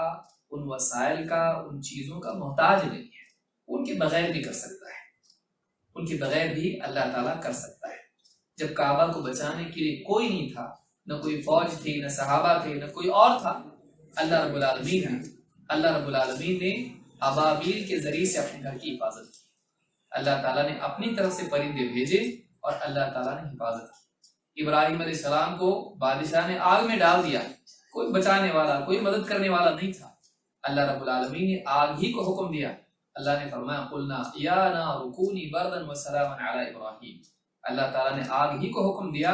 ان وسائل کا، ان چیزوں کا محتاج نہیں ہے، ان کے بغیر بھی کر سکتا ہے، ان کے بغیر بھی اللہ تعالیٰ کر سکتا ہے۔ جب کعبہ کو بچانے کے لیے کوئی نہیں تھا، نہ کوئی فوج تھی، نہ صحابہ تھے، نہ کوئی اور تھا، اللہ رب العالمین نے ابابیل کے ذریعے سے اپنے گھر کی حفاظت کی۔ اللہ تعالیٰ نے اپنی طرف سے پرندے بھیجے اور اللہ تعالیٰ نے حفاظت کی۔ ابراہیم علیہ السلام کو بادشاہ نے آگ میں ڈال دیا، کوئی بچانے والا، کوئی مدد کرنے والا نہیں تھا۔ اللہ رب العالمین نے آگ ہی کو حکم دیا۔ اللہ نے فرمایا قلنا یا نار کونی بردا وسلاما علی ابراہیم۔ اللہ تعالیٰ نے آگ ہی کو حکم دیا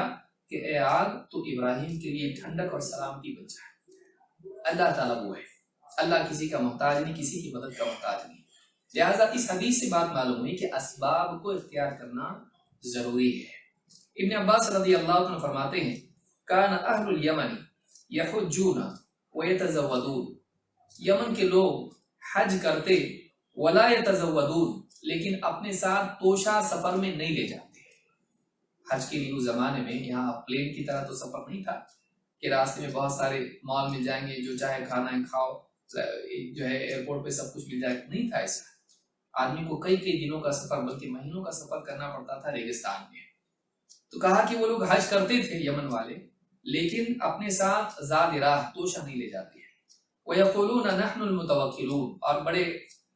کہ اے آگ تو ابراہیم کے لیے ٹھنڈک اور سلامتی بن جائے۔ اللہ تعالیٰ وہ ہے، اللہ کسی کا محتاج نہیں، کسی کی مدد کا محتاج نہیں۔ لہٰذا اس حدیث سے بات معلوم ہوئی کہ اسباب کو اختیار کرنا ضروری ہے۔ ابن عباس رضی اللہ عنہ فرماتے ہیں کان اہل الیمن یحجون ویتزودون، یمن کے لوگ حج کرتے ولا یتزودون، لیکن اپنے ساتھ توشہ سفر میں نہیں لے جاتے۔ حج کے لیے اس زمانے میں یہاں پلین کی طرح تو سفر نہیں تھا کہ راستے میں بہت سارے مال مل جائیں گے، جو چاہے کھانا ہے کھاؤ، جو ہے ایئرپورٹ پہ سب کچھ مل جائے، نہیں تھا ایسا۔ آدمی کو کئی دنوں کا سفر، بلکہ مہینوں کا سفر کرنا پڑتا تھا ریگستان میں۔ تو کہا کہ وہ لوگ حج کرتے تھے یمن والے، لیکن اپنے ساتھ زاد راہ توشہ نہیں لے جاتے ہیں۔ وَيَقُولُونَ نَحْنُ الْمُتَوَكِّلُونَ، اور بڑے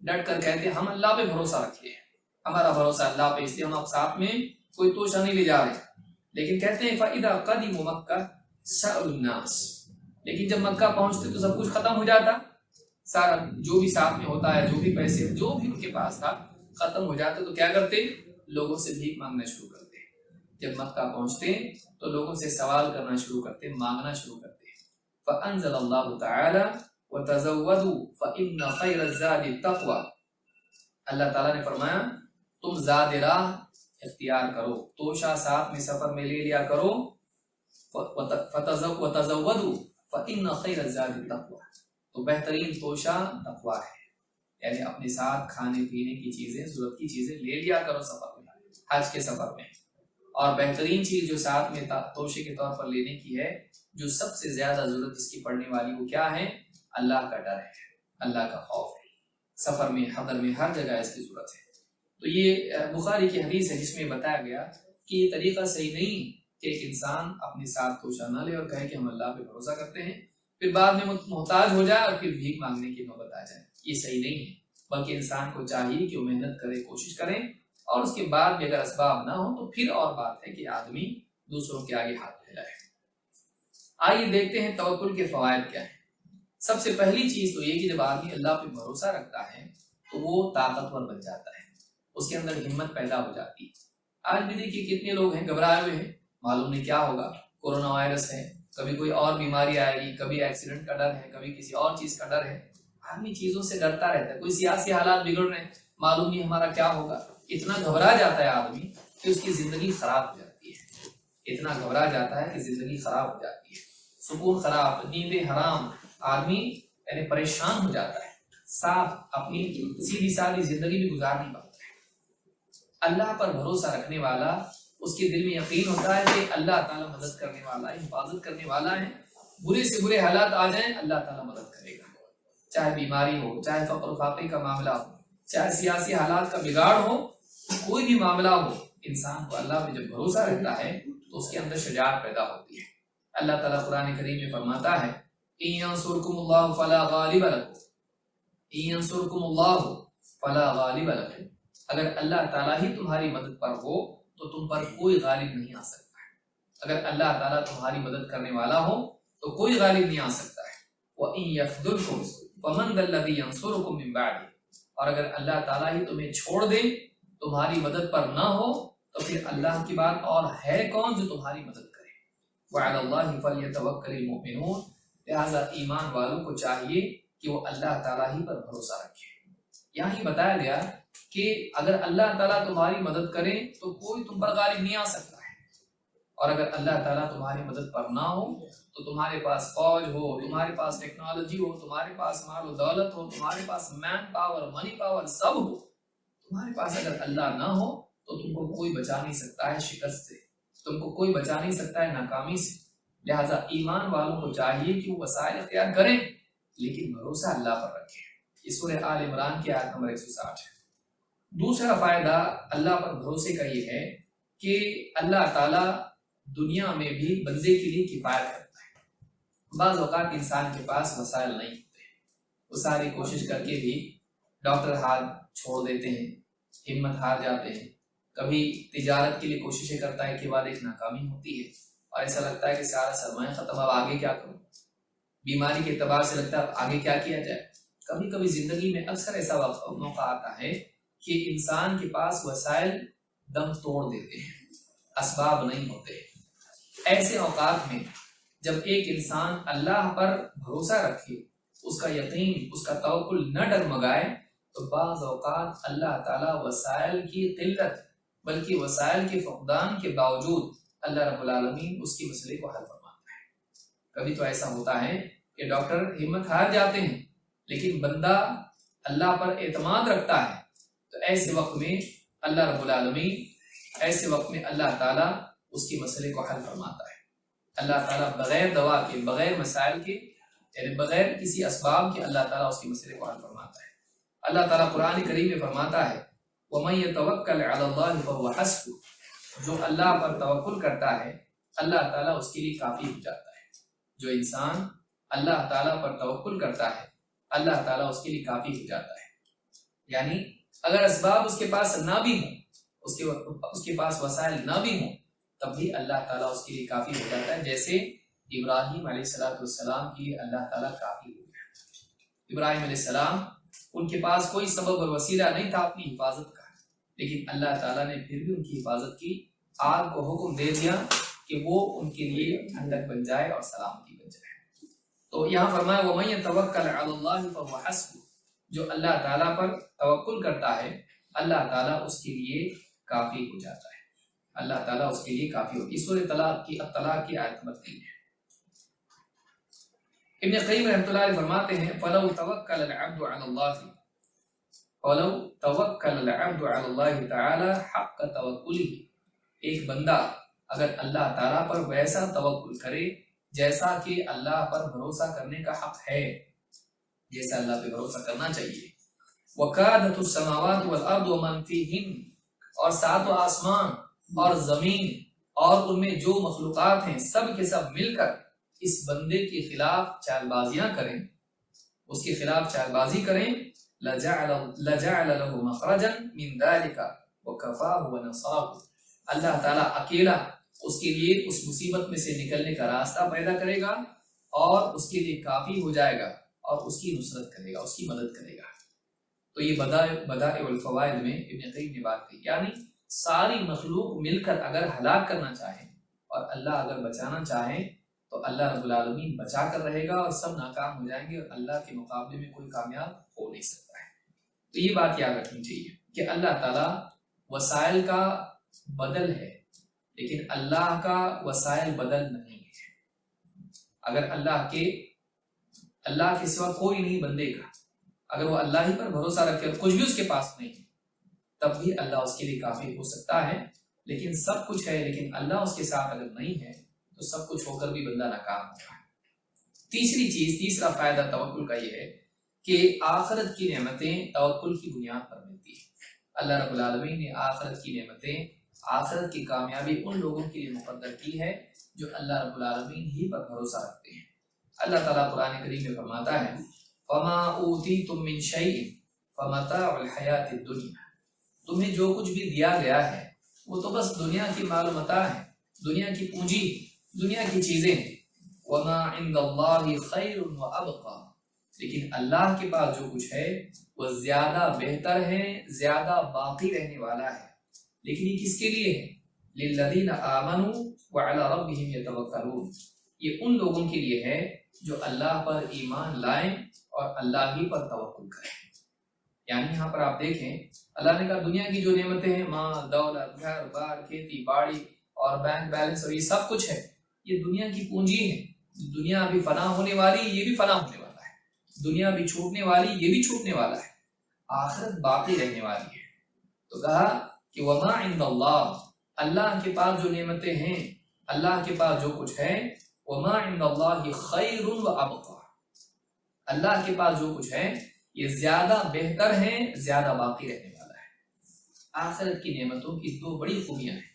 ڈٹ کر کہتے ہیں ہم اللہ پہ بھروسہ رکھتے ہیں، ہمارا بھروسہ اللہ پہ، اس لیے ہم اب ساتھ میں کوئی توشہ نہیں لے جا رہے. لیکن کہتے ہیں فَإِذَا قَدِمُوا مَكَّةَ سَأَلُوا النَّاسَ، لیکن جب مکہ پہنچتے تو سب کچھ ختم ہو جاتا، سارا جو بھی ساتھ میں ہوتا ہے، جو بھی پیسے جو بھی ان کے پاس تھا ختم ہو جاتے. تو کیا کرتے؟ لوگوں سے بھیک مانگنا شروع کرتے. جب مکہ پہنچتے تو لوگوں سے سوال کرنا شروع کرتے، مانگنا شروع کرتے. فَأَنزَلَ اللَّهُ تَعَالَى وَتَزَوَّدُوا فَإِنَّ خَيْرَ الزَّادِ التَّقْوَى. اللہ تعالیٰ نے فرمایا تم زاد راہ اختیار کرو، توشہ ساتھ میں سفر میں لے لیا کرو. وَتَزَوَّدُوا فَإِنَّ خَيْرَ الزَّادِ التَّقْوَى، تو بہترین توشہ تقویٰ ہے. یعنی اپنے ساتھ کھانے پینے کی چیزیں، ضرورت کی چیزیں لے لیا کرو سفر میں، حج کے سفر میں. اور بہترین چیز جو ساتھ میں توشے کے طور پر لینے کی ہے، جو سب سے زیادہ ضرورت اس کی پڑنے والی، وہ کیا ہے؟ اللہ کا ڈر ہے، اللہ کا خوف ہے. سفر میں، حضر میں، ہر جگہ اس کی ضرورت ہے. تو یہ بخاری کی حدیث ہے جس میں بتایا گیا کہ یہ طریقہ صحیح نہیں کہ ایک انسان اپنے ساتھ توشہ نہ لے اور کہے کہ ہم اللہ پہ بھروسہ کرتے ہیں، پھر بعد میں محتاج ہو جائے اور پھر بھیک مانگنے کی نوبت آ جائے. یہ صحیح نہیں ہے، بلکہ انسان کو چاہیے کہ وہ محنت کرے، کوشش کرے، اور اس کے بعد بھی اگر اسباب نہ ہو تو پھر اور بات ہے کہ آدمی دوسروں کے آگے ہاتھ پھیلائے. آئیے دیکھتے ہیں توکل کے فوائد کیا ہیں. سب سے پہلی چیز تو یہ کہ جب آدمی اللہ پہ بھروسہ رکھتا ہے تو وہ طاقتور بن جاتا ہے، اس کے اندر ہمت پیدا ہو جاتی ہے. آج بھی دیکھیے کتنے لوگ ہیں گھبرائے ہوئے ہیں، معلوم نہیں کیا ہوگا، کورونا وائرس ہے، کبھی کوئی اور بیماری آئے گی، کبھی ایکسیڈنٹ کا ڈر ہے، کبھی کسی اور چیز کا ڈر ہے. آدمی چیزوں سے ڈرتا رہتا ہے. کوئی سیاسی حالات بگڑ رہے ہیں، معلوم نہیں ہمارا کیا ہوگا. اتنا گھبرا جاتا ہے آدمی کہ اس کی زندگی خراب ہو جاتی ہے. اتنا گھبرا جاتا ہے کہ زندگی خراب ہو جاتی ہے، سکون خراب، نیندیں حرام، آدمی یعنی پریشان ہو جاتا ہے، صاف اپنی سیدھی سادی زندگی بھی گزار نہیں پاتا ہے. اللہ پر بھروسہ رکھنے والا، اس کے دل میں یقین ہوتا ہے کہ اللہ تعالیٰ مدد کرنے والا ہے، حفاظت کرنے والا ہے. برے سے برے حالات آ جائیں اللہ تعالیٰ مدد کرے گا، چاہے بیماری ہو، چاہے فقر و فاقے کا معاملہ ہو، چاہے سیاسی حالات کا بگاڑ ہو، کوئی بھی معاملہ ہو، انسان کو اللہ پہ جب بھروسہ رہتا ہے تو اس کے اندر شجاعت پیدا ہوتی ہے. اللہ تعالیٰ قرآن کریم میں فرماتا ہے إِن يَنْصُرْكُمُ اللَّهُ فَلَا غَالِبَ لَكُمْ إِن يَنْصُرْكُمُ اللَّهُ فَلَا غَالِبَ لَكُمْ. اگر اللہ تعالیٰ ہی تمہاری مدد پر ہو تو تم پر کوئی غالب نہیں آ سکتا ہے. اگر اللہ تعالیٰ تمہاری مدد کرنے والا ہو تو کوئی غالب نہیں آ سکتا ہے. وَإِن يَخْذُلْكُمْ فَمَنْ ذَا الَّذِي يَنْصُرُكُمْ مِنْ بَعْدِهِ. اور اگر اللہ تعالیٰ ہی تمہیں چھوڑ دے، تمہاری مدد پر نہ ہو، تو پھر اللہ کی بات اور ہے کون جو تمہاری مدد کرے. وَعَلَى اللَّهِ فَلْيَتَوَكَّلِ الْمُؤْمِنُونَ. لہٰذا ایمان والوں کو چاہیے کہ وہ اللہ تعالیٰ ہی پر بھروسہ رکھے. یہاں ہی بتایا گیا کہ اگر اللہ تعالیٰ تمہاری مدد کرے تو کوئی تم پر غالب نہیں آ سکتا ہے، اور اگر اللہ تعالیٰ تمہاری مدد پر نہ ہو تو تمہارے پاس فوج ہو، تمہارے پاس ٹیکنالوجی ہو، تمہارے پاس مال و دولت ہو، تمہارے پاس مین پاور، منی پاور سب ہو، تمہارے پاس اگر اللہ نہ ہو تو تم کو کوئی بچا نہیں سکتا ہے شکست سے، تم کو کوئی بچا نہیں سکتا ہے ناکامی سے. لہٰذا ایمان والوں کو چاہیے کہ وہ وسائل اختیار کریں لیکن بھروسہ اللہ پر رکھیں. یہ سورہ آل عمران کی آیت نمبر 160 ہے. دوسرا فائدہ اللہ پر بھروسے کا یہ ہے کہ اللہ تعالیٰ دنیا میں بھی بندے کے لیے کفایت کرتا ہے. بعض اوقات انسان کے پاس وسائل نہیں ہوتے، وہ ساری کوشش کر کے بھی ڈاکٹر ہاتھ چھوڑ دیتے ہیں، ہمت ہار جاتے ہیں. کبھی تجارت کے لیے کوششیں کرتا ہے کہ بعد ایک ناکامی ہوتی ہے اور ایسا لگتا ہے کہ سارا سرمایہ ختم، اب آگے کیا کروں. بیماری کے اعتبار سے لگتا ہے آگے کیا کیا جائے. کبھی کبھی زندگی میں اکثر ایسا موقع آتا ہے کہ انسان کے پاس وسائل دم توڑ دیتے ہیں، اسباب نہیں ہوتے. ایسے اوقات میں جب ایک انسان اللہ پر بھروسہ رکھے، اس کا یقین، اس کا توکل نہ ڈگمگائے، تو بعض اوقات اللہ تعالیٰ وسائل کی قلت بلکہ وسائل کے فقدان کے باوجود اللہ رب العالمین اس کے مسئلے کو حل فرماتا ہے. کبھی تو ایسا ہوتا ہے کہ ڈاکٹر ہمت ہار جاتے ہیں لیکن بندہ اللہ پر اعتماد رکھتا ہے، تو ایسے وقت میں اللہ رب العالمین، ایسے وقت میں اللہ تعالیٰ اس کے مسئلے کو حل فرماتا ہے. اللہ تعالیٰ بغیر دوا کے، بغیر مسائل کے، یعنی بغیر کسی اسباب کے اللہ تعالیٰ اس کے مسئلے کو حل فرماتا ہے. اللہ تعالیٰ قرآن کریم میں فرماتا ہے وَمَن يَتَوَكَّلْ عَلَى اللَّهِ فَهُوَ حَسْبُهُ. جو اللہ پر توکل کرتا ہے اللہ تعالیٰ اس کے لیے کافی ہو جاتا ہے. جو انسان اللہ تعالیٰ پر توکل کرتا ہے اللہ تعالیٰ اس کے لیے کافی ہو جاتا ہے. یعنی اگر اسباب اس کے پاس نہ بھی ہوں، اس کے پاس وسائل نہ بھی ہوں، تب بھی اللہ تعالیٰ اس کے لیے کافی ہو جاتا ہے، جیسے ابراہیم علیہ السلام کے لیے اللہ تعالیٰ کافی ہو گیا۔ ابراہیم علیہ السلام ان کے پاس کوئی سبب اور وسیلہ نہیں تھا اپنی حفاظت کا، لیکن اللہ تعالیٰ نے پھر بھی ان کی حفاظت کی، آگ کو حکم دے دیا کہ وہ ان کے لیے ٹھنڈک بن جائے اور سلامتی بن جائے۔ تو یہاں فرمایا وَمَن يَتَوَكَّلْ عَلَى اللَّهِ فَهُوَ حَسْبُهُ، جو اللہ تعالیٰ پر توکل کرتا ہے اللہ تعالیٰ اس کے لیے کافی ہو جاتا ہے، اللہ تعالیٰ اس کے لیے کافی ہوگی۔ سورہ الطلاق کی آیت نمبر 3 ہے۔ ابن قیم رحمۃ اللہ علیہ فرماتے ہیں فَلَوْ تَوَكَّلَ الْعَبْدُ عَلَى اللَّهِ فَلَوْ تَوَكَّلَ الْعَبْدُ عَلَى اللَّهِ تَعَالَى حَقَّ تَوَكُّلِهِ، ایک بندہ اگر اللہ تعالیٰ پر ویسا توکل کرے جیسا کہ اللہ پر بھروسہ کرنے کا حق ہے، جیسا اللہ پہ بھروسہ کرنا چاہیے، وَكَادَتُ السَّمَاوَاتُ وَالْأَرْضُ وَمَنْ فِيهِنَّ، اور ساتوں آسمان اور زمین اور ان میں جو مخلوقات ہیں سب کے سب مل کر اس بندے کے خلاف چال بازیاں کریں، اس کے خلاف چال بازی کریں، لَجَعَلَ لَهُ مَخْرَجًا مِنْ ذَلِكَ وَكَفَاهُ وَنَصَرَهُ، اللہ تعالیٰ اکیلا اس کے لیے اس مصیبت میں سے نکلنے کا راستہ پیدا کرے گا اور اس کے لیے کافی ہو جائے گا اور اس کی نصرت کرے گا، اس کی مدد کرے گا۔ تو یہ بدائع الفوائد میں ابن قیم نے بات کی، یعنی ساری مخلوق مل کر اگر ہلاک کرنا چاہیں اور اللہ اگر بچانا چاہیں تو اللہ رب العالمین بچا کر رہے گا اور سب ناکام ہو جائیں گے اور اللہ کے مقابلے میں کوئی کامیاب ہو نہیں سکتا ہے۔ تو یہ بات یاد رکھنی چاہیے کہ اللہ تعالیٰ وسائل کا بدل ہے لیکن اللہ کا وسائل بدل نہیں ہے۔ اگر اللہ کے سوا کوئی نہیں بندے کا، اگر وہ اللہ ہی پر بھروسہ رکھے اور کچھ بھی اس کے پاس نہیں ہے تب بھی اللہ اس کے لیے کافی ہو سکتا ہے، لیکن سب کچھ ہے لیکن اللہ اس کے ساتھ اگر نہیں ہے تو سب کچھ ہو کر بھی بندہ ناکام ہوگا۔ تیسرا فائدہ توکل کا یہ ہے کہ آخرت کی نعمتیں توکل کی بنیاد پر ملتی ہیں۔ اللہ رب العالمین نے آخرت کی نعمتیں، آخرت کی کامیابی ان لوگوں کے لیے مقدر کی ہے جو اللہ رب العالمین ہی پر بھروسہ رکھتے ہیں۔ اللہ تعالیٰ قرآن کریم میں فرماتا ہے فَمَا أُوتِيتُم مِّن شَيْءٍ فَمَتَاعُ الْحَيَاةِ الدُّنْيَا، تمہیں جو کچھ بھی دیا گیا ہے وہ تو بس دنیا کی مال و متاع ہے، دنیا کی پونجی، دنیا کی چیزیں ہیں۔ وَمَا عِندَ اللَّهِ خَيْرٌ وَأَبْقَىٰ، لیکن اللہ کے پاس جو کچھ ہے وہ زیادہ بہتر ہے، زیادہ باقی رہنے والا ہے۔ لیکن یہ کس کے لیے ہے؟ لِلَّذِينَ آمَنُوا وَعَلَىٰ رَبِّهِمْ يَتَوَكَّلُونَ، یہ ان لوگوں کے لیے ہے جو اللہ پر ایمان لائیں اور اللہ ہی پر توکل کریں۔ یعنی یہاں پر آپ دیکھیں اللہ نے کہا دنیا کی جو نعمتیں ہیں، مال، دولت، گھر بار، کھیتی باڑی اور بینک بیلنس اور یہ سب کچھ ہے، یہ دنیا کی پونجی ہے۔ دنیا ابھی فنا ہونے والی، یہ بھی فنا ہونے والا ہے، دنیا بھی چھوٹنے والی، یہ بھی چھوٹنے والا ہے، آخرت باقی رہنے والی ہے۔ تو کہا کہ وما عند اللہ، اللہ کے پاس جو نعمتیں ہیں، اللہ کے پاس جو کچھ ہے، وما عند اللہ خیر وابقا، اللہ کے پاس جو کچھ ہے یہ زیادہ بہتر ہے، زیادہ باقی رہنے والا ہے۔ آخرت کی نعمتوں کی دو بڑی خوبیاں ہیں،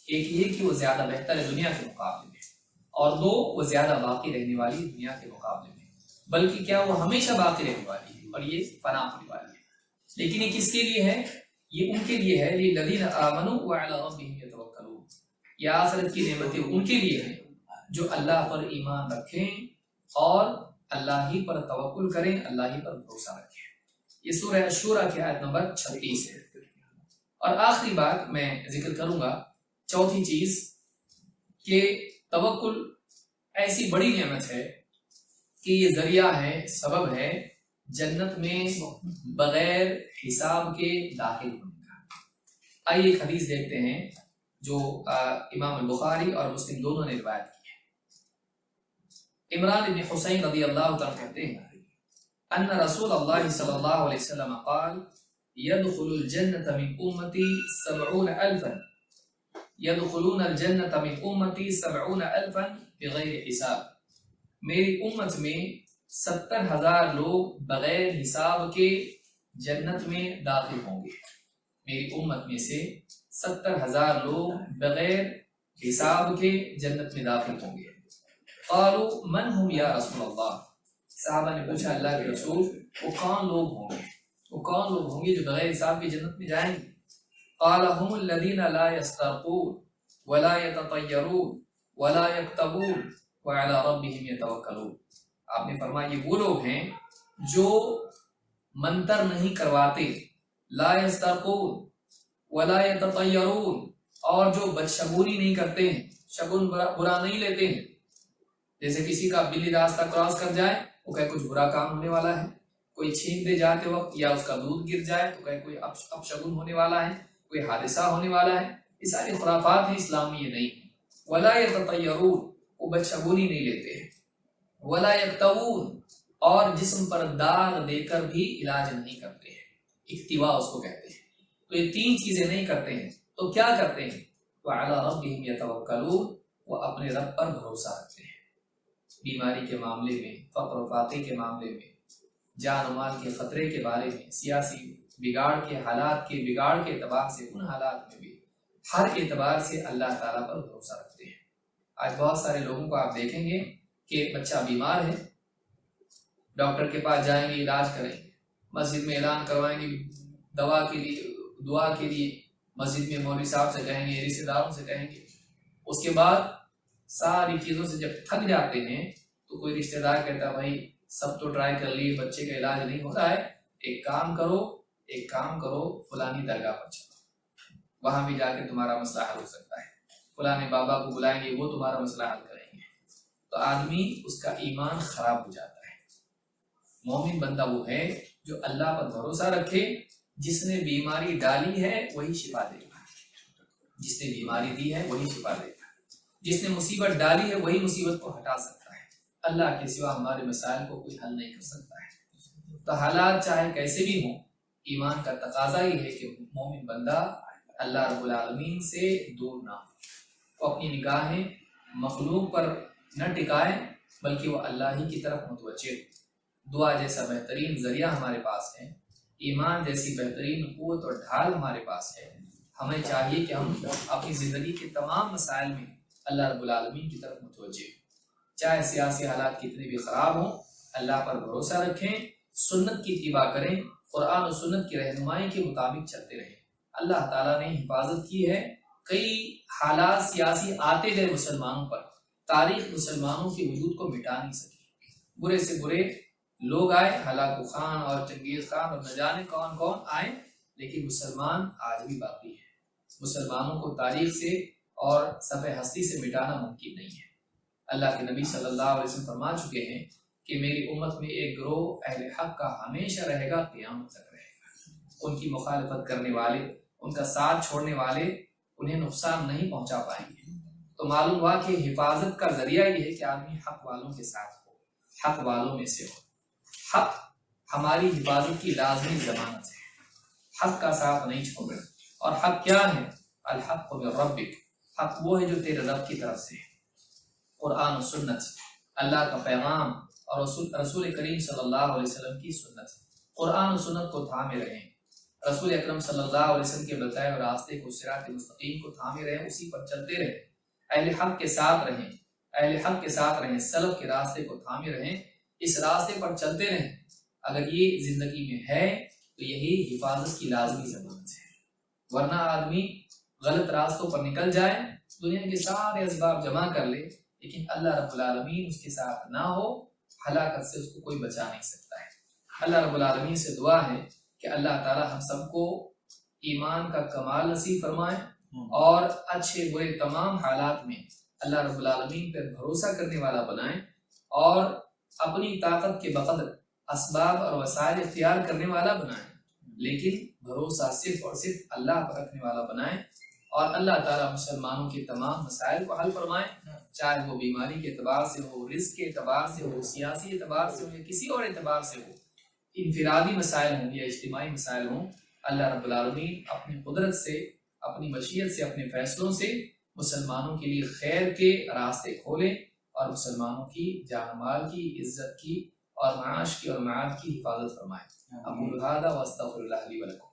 ایک یہ کہ وہ زیادہ بہتر ہے دنیا کے مقابلے میں، اور دو وہ زیادہ باقی رہنے والی ہے دنیا کے مقابلے میں، بلکہ کیا وہ ہمیشہ باقی رہنے والی ہے اور یہ فنا ہونے والی ہے۔ لیکن یہ کس کے لیے ہے؟ یہ ان کے لیے ہے لِلَّذِينَ آمَنُوا وَعَلَىٰ رَبِّهِمْ يَتَوَكَّلُونَ، یہ آخرت کی نعمتیں ان کے لیے ہیں جو اللہ پر ایمان رکھیں اور اللہ ہی پر توکل کریں، اللہ ہی پر بھروسہ رکھیں۔ یہ سورہ الشورى کی آیت نمبر 36 ہے۔ اور آخری بات میں ذکر کروں گا، چوتھی چیز کہ توکل ایسی بڑی نعمت ہے کہ یہ ذریعہ ہے، سبب ہے جنت میں بغیر حساب کے داخل ہونے کا۔ آئیے ایک حدیث دیکھتے ہیں جو امام البخاری اور مسلم دونوں نے روایت کی ہے۔ عمران بن حسین رضی اللہ تعالیٰ کہتے ہیں ان رسول اللہ صلی اللہ علیہ وسلم قال يدخل الجنة من امتی 70,000 يدخلون الجنة من امتی 70,000 بغیر حساب، میری امت میں 70,000 لوگ بغیر حساب کے جنت میں داخل ہوں گے۔ میری امت میں سے 70,000 لوگ بغیر حساب کے جنت میں داخل ہوں گے۔ قالوا من هم یا رسول اللہ، صحابہ نے پوچھا اللہ کے رسول وہ کون لوگ ہوں گے، وہ کون لوگ ہوں گے جو بغیر حساب کی جنت میں جائیں گے؟ قال هم الذين لا يسترقون ولا يتطيرون ولا يكتبون وعلى ربهم يتوکلون. آپ نے فرمایا یہ وہ لوگ ہیں جو منتر نہیں کرواتے، لا يسترقون ولا يتطيرون، اور جو بدشگونی نہیں کرتے ہیں، شگن برا نہیں لیتے ہیں. جیسے کسی کا بلی راستہ کراس کر جائے وہ کہے کچھ برا کام ہونے والا ہے، کوئی چھین دے جاتے وقت یا اس کا دودھ گر جائے تو کہے کوئی اپشگن ہونے والا ہے، کوئی حادثہ ہونے والا ہے. یہ ساری خرافات ہیں، اسلامی یہ نہیں. ولا یتطیرون، وہ بدشگونی نہیں لیتے ہیں. ولا یکتوون، اور جسم پر داغ دے کر بھی علاج نہیں کرتے ہیں، اکتوا اس کو کہتے ہیں. تو یہ تین چیزیں نہیں کرتے ہیں تو کیا کرتے ہیں؟ وعلی ربہم یتوکلون، وہ اپنے رب پر بھروسہ رکھتے ہیں. بیماری کے معاملے میں، فقر و فاقے کے معاملے میں، جان و مال کے خطرے کے بارے میں، سیاسی بگاڑ کے حالات کے بگاڑ کے اعتبار سے، ان حالات میں بھی ہر اعتبار سے اللہ تعالیٰ پر بھروسہ رکھتے ہیں. آج بہت سارے لوگوں کو آپ دیکھیں گے کہ بچہ بیمار ہے، ڈاکٹر کے پاس جائیں گے، علاج کریں گے، مسجد میں اعلان کروائیں گے دوا کے لیے، دعا کے لیے، مسجد میں مولوی صاحب سے کہیں گے، رشتے داروں سے کہیں گے. اس کے بعد ساری چیزوں سے جب تھک جاتے ہیں تو کوئی رشتے دار کہتا ہے بھائی سب تو ٹرائی کر لیے، بچے کا علاج نہیں ہوتا ہے، ایک کام کرو فلانی درگاہ پر چلو، وہاں بھی جا کے تمہارا مسئلہ حل ہو سکتا ہے، فلانے بابا کو بلائیں گے وہ تمہارا مسئلہ حل کریں گے. تو آدمی اس کا ایمان خراب ہو جاتا ہے. مومن بندہ وہ ہے جو اللہ پر بھروسہ رکھے، جس نے بیماری ڈالی ہے وہی شفا دے گا، جس نے بیماری دی ہے وہی شفا دے گا، جس نے مصیبت ڈالی ہے وہی مصیبت کو ہٹا سکتا ہے. اللہ کے سوا ہمارے مسائل کو کوئی حل نہیں کر سکتا ہے. تو حالات چاہے کیسے بھی ہوں، ایمان کا تقاضا یہ ہے کہ مومن بندہ اللہ رب العالمین سے دور نہ ہو، وہ اپنی نگاہیں مخلوق پر نہ ٹکائے بلکہ وہ اللہ ہی کی طرف متوجہ ہو. دعا جیسا بہترین ذریعہ ہمارے پاس ہے، ایمان جیسی بہترین قوت اور ڈھال ہمارے پاس ہے. ہمیں چاہیے کہ ہم اپنی زندگی کے تمام مسائل میں اللہ رب العالمین کی طرف متوجہ ہوں. چاہے سیاسی حالات کتنے بھی خراب ہوں، اللہ پر بھروسہ رکھیں، سنت کی اتباع کریں، قرآن و سنت کی رہنمائی کے مطابق چلتے رہیں. اللہ تعالیٰ نے حفاظت کی ہے. کئی حالات سیاسی آتے گئے مسلمانوں پر، تاریخ مسلمانوں کے وجود کو مٹا نہیں سکی. برے سے برے لوگ آئے، ہلاکو خان اور چنگیز خان اور نہ جانے کون کون آئے، لیکن مسلمان آج بھی باقی ہے. مسلمانوں کو تاریخ سے اور صفحہ ہستی سے مٹانا ممکن نہیں ہے. اللہ کے نبی صلی اللہ علیہ وسلم فرما چکے ہیں کہ میری امت میں ایک گروہ اہل حق کا ہمیشہ رہے گا، قیامت تک رہے گا. ان کی مخالفت کرنے والے، ان کا ساتھ چھوڑنے والے انہیں نقصان نہیں پہنچا پائیں گے. تو معلوم ہوا کہ حفاظت کا ذریعہ یہ ہے کہ آدمی حق والوں کے ساتھ ہو، حق والوں میں سے ہو. حق ہماری حفاظت کی لازمی ضمانت ہے، حق کا ساتھ نہیں چھوڑے. اور حق کیا ہے؟ الحق من ربک، حق وہ ہے جو تیرے رب کی طرف سے ہے. قرآن و سنت، اللہ کا پیغام اور رسول کریم صلی اللہ علیہ وسلم کی سنت. قرآن و سنت کو تھامے رہیں، رسول اکرم صلی اللہ علیہ وسلم کے بتائے ہوئے راستے کو، صراط مستقیم کو تھامے رہیں، اسی پر چلتے رہیں. اہل حق کے ساتھ رہیں، اہل حق کے ساتھ رہیں، سلف کے راستے کو تھامے رہیں، اس راستے پر چلتے رہیں. اگر یہ زندگی میں ہے تو یہی حفاظت کی لازمی ضمانت ہے. ورنہ آدمی غلط راستوں پر نکل جائے، دنیا کے سارے اسباب جمع کر لے، لیکن اللہ رب العالمین اس کے ساتھ نہ ہو، ہلاکت سے اس کو کوئی بچا نہیں سکتا ہے. اللہ رب العالمین سے دعا ہے کہ اللہ تعالی ہم سب کو ایمان کا کمال نصیب فرمائے اور اچھے برے تمام حالات میں اللہ رب العالمین پر بھروسہ کرنے والا بنائیں، اور اپنی طاقت کے بقدر اسباب اور وسائل اختیار کرنے والا بنائیں، لیکن بھروسہ صرف اور صرف اللہ پر رکھنے والا بنائیں. اور اللہ تعالیٰ مسلمانوں کے تمام مسائل کو حل فرمائیں، چاہے وہ بیماری کے اعتبار سے ہو، رزق کے اعتبار سے ہو، سیاسی اعتبار سے ہو، یا کسی اور اعتبار سے ہو، انفرادی مسائل ہوں یا اجتماعی مسائل ہوں. اللہ رب العالمین اپنی قدرت سے، اپنی مشیت سے، اپنے فیصلوں سے مسلمانوں کے لیے خیر کے راستے کھولے اور مسلمانوں کی جان مال کی، عزت کی اور معاش کی اور معاد کی حفاظت فرمائے. اقول ھذا واستغفر اللہ لی ولکم.